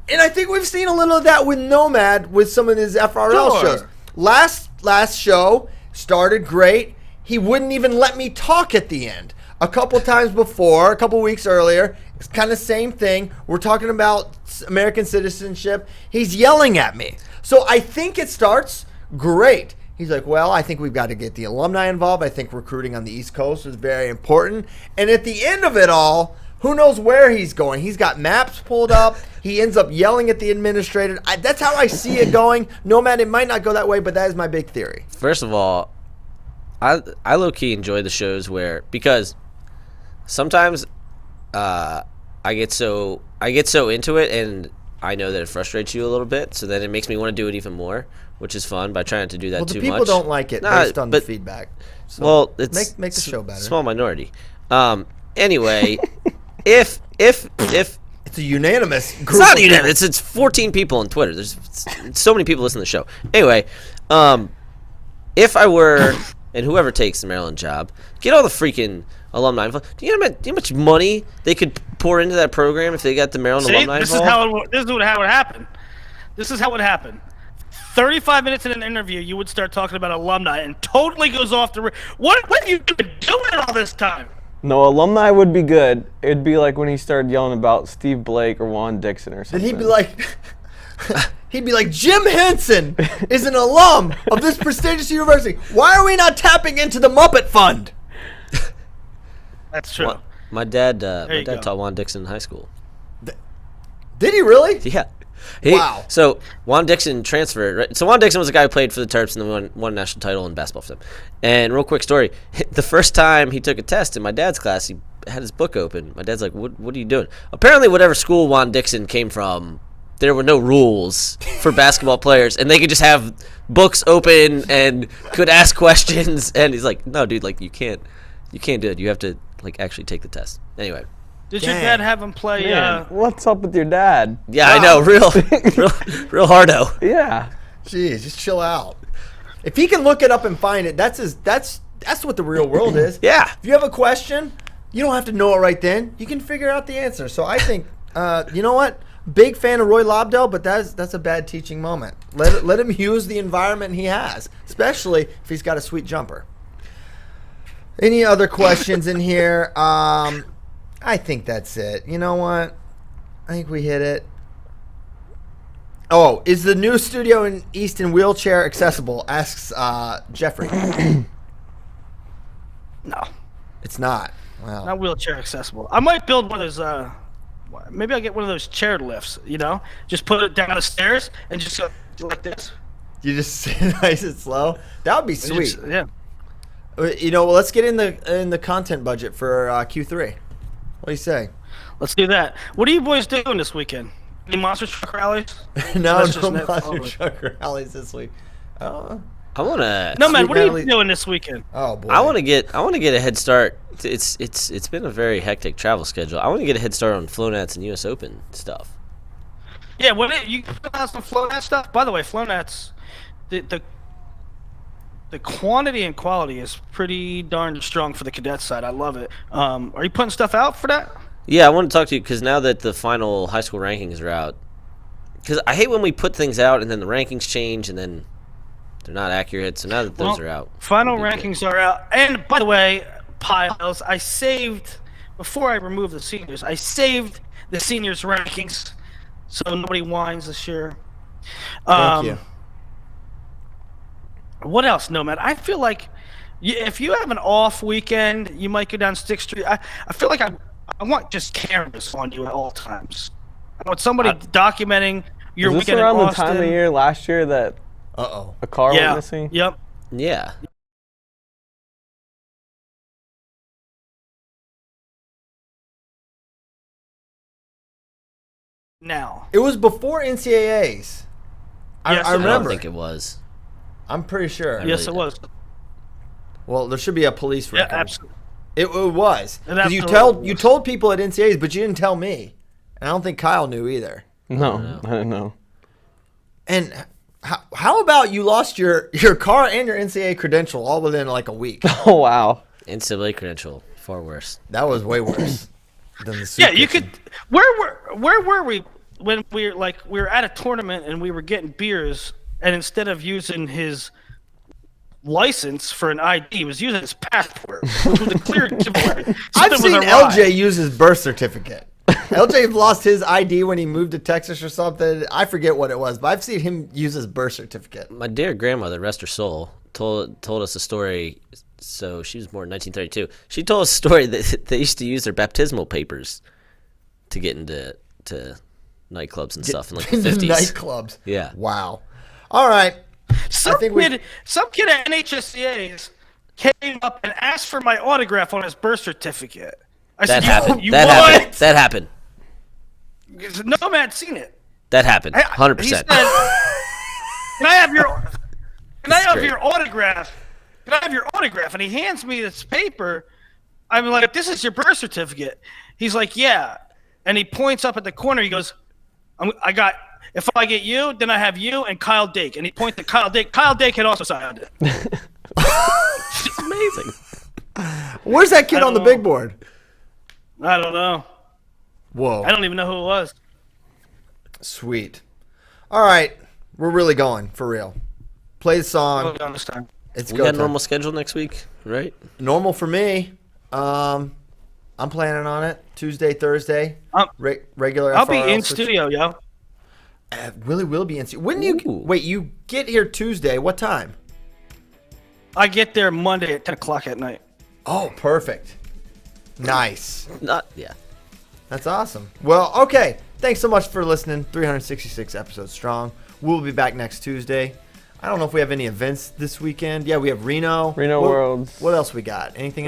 And I think we've seen a little of that with Nomad with some of his FRL shows. Last show started great. He wouldn't even let me talk at the end. A couple times before, a couple weeks earlier, it's kind of same thing. We're talking about American citizenship. He's yelling at me. So I think it starts great. He's like, well, I think we've got to get the alumni involved. I think recruiting on the East Coast is very important. And at the end of it all, who knows where he's going? He's got maps pulled up. He ends up yelling at the administrator. That's how I see it going. Nomad, it might not go that way, but that is my big theory. First of all, I low-key enjoy the shows because sometimes I get so into it, and I know that it frustrates you a little bit, so then it makes me want to do it even more, which is fun by trying to do that too much. People don't like it based on the feedback. So well, it's make the show better. Small minority. Anyway, if it's a unanimous group. It's not unanimous. It's 14 people on Twitter. There's so many people listen to the show. Anyway, if I were, and whoever takes the Maryland job, get all the freaking alumni involved. Do you know how much money they could pour into that program if they got the Maryland alumni involved? This is how it would happen. This is how it would happen. 35 minutes in an interview, you would start talking about alumni and totally goes off the... What have you been doing all this time? No, alumni would be good. It'd be like when he started yelling about Steve Blake or Juan Dixon or something. And he'd be like, Jim Henson is an alum of this prestigious university. Why are we not tapping into the Muppet Fund? That's true. My dad taught Juan Dixon in high school. Did he really? Yeah. Wow. So Juan Dixon transferred. Right? So Juan Dixon was a guy who played for the Terps and then won a national title in basketball for them. And real quick story: the first time he took a test in my dad's class, he had his book open. My dad's like, "What are you doing?" Apparently, whatever school Juan Dixon came from, there were no rules for basketball players, and they could just have books open and could ask questions. And he's like, "No, dude, like you can't do it. You have to like actually take the test." Anyway. Did your dad have him play? Man, what's up with your dad? Yeah, wow. I know, real hardo. Yeah. Jeez, just chill out. If he can look it up and find it, that's what the real world is. Yeah. If you have a question, you don't have to know it right then. You can figure out the answer. So I think, you know what? Big fan of Roy Lobdell, but that's a bad teaching moment. Let him use the environment he has, especially if he's got a sweet jumper. Any other questions in here? I think that's it. You know what? I think we hit it. Oh, is the new studio in Easton wheelchair accessible? Asks Jeffrey. No. It's not. Wow. Not wheelchair accessible. I might build one of those, maybe I'll get one of those chair lifts, Just put it down the stairs and just go like this. You just sit nice and slow? That would be sweet. Yeah. Well, let's get in the content budget for Q3. What do you say? Let's do that. What are you boys doing this weekend? Any monster truck rallies? No monster truck rallies this week. I want to. No man, what are you doing this weekend? Oh boy. I want to get a head start. It's been a very hectic travel schedule. I want to get a head start on FloNats and US Open stuff. Yeah, you put out some FloNats stuff. By the way, FloNats, the quantity and quality is pretty darn strong for the cadet side. I love it. Are you putting stuff out for that? Yeah, I want to talk to you because now that the final high school rankings are out, because I hate when we put things out and then the rankings change and then they're not accurate. So now that those are out. Final rankings are out. And by the way, Piles, I saved before I remove the seniors, I saved the seniors rankings, so nobody whines this year. Thank you. What else, Nomad? I feel like if you have an off weekend, you might go down Stick Street. I feel like I want just cameras on you at all times. I want somebody documenting your Was this weekend in around the Austin. time of year last year that a car went missing? Yep. Yeah. Now. It was before NCAAs. Yes, I it I remember. don't think it was. I'm pretty sure. Yes, it was. Well, there should be a police Yeah, record. absolutely. It was. It 'Cause you absolutely was. told people at NCAAs, but you didn't tell me. And I don't think Kyle knew either. No, I didn't know. And how about you lost your car and your NCAA credential all within like a week? Oh, wow. NCAA credential, far worse. That was way worse than the Yeah, soup you kitchen. could. Where were we when we were at a tournament and we were getting beers, and instead of using his license for an ID, he was using his passport, which was a clear giveaway. I've Something seen was awry. LJ use his birth certificate. LJ lost his ID when he moved to Texas or something. I forget what it was, but I've seen him use his birth certificate. My dear grandmother, rest her soul, told us a story. So she was born in 1932. She told us a story that they used to use their baptismal papers to get into nightclubs and stuff in like the 50s. Nightclubs. Yeah. Wow. All right. Some think we- kid at NHSCA's came up and asked for my autograph on his birth certificate. I That said, happened. You That what? happened. That happened. No man's seen it. That happened. He 100%. said, "Can I have your great. autograph? Can I have your autograph?" And he hands me this paper. I'm like, "This is your birth certificate." He's like, "Yeah," and he points up at the corner. He goes, "I got. If I get you, then I have you and Kyle Dake." And he points to Kyle Dake. Kyle Dake had also signed it. It's amazing. Where's that kid I on the don't big know. board? I don't know. Whoa. I don't even know who it was. Sweet. All right. We're really going, for real. Play the song. Hold on this time. It's We go got time. normal schedule next week, right? Normal for me. I'm planning on it. Tuesday, Thursday. Regular I'll be FRL in switch. studio, yo. Willie will be in studio. When you Ooh. wait, you get here Tuesday. What time? I get there Monday at 10 o'clock at night. Oh, perfect. Nice. Yeah. That's awesome. Well, okay. Thanks so much for listening. 366 episodes strong. We'll be back next Tuesday. I don't know if we have any events this weekend. Yeah, we have Reno. Reno Worlds. What else we got? Anything else?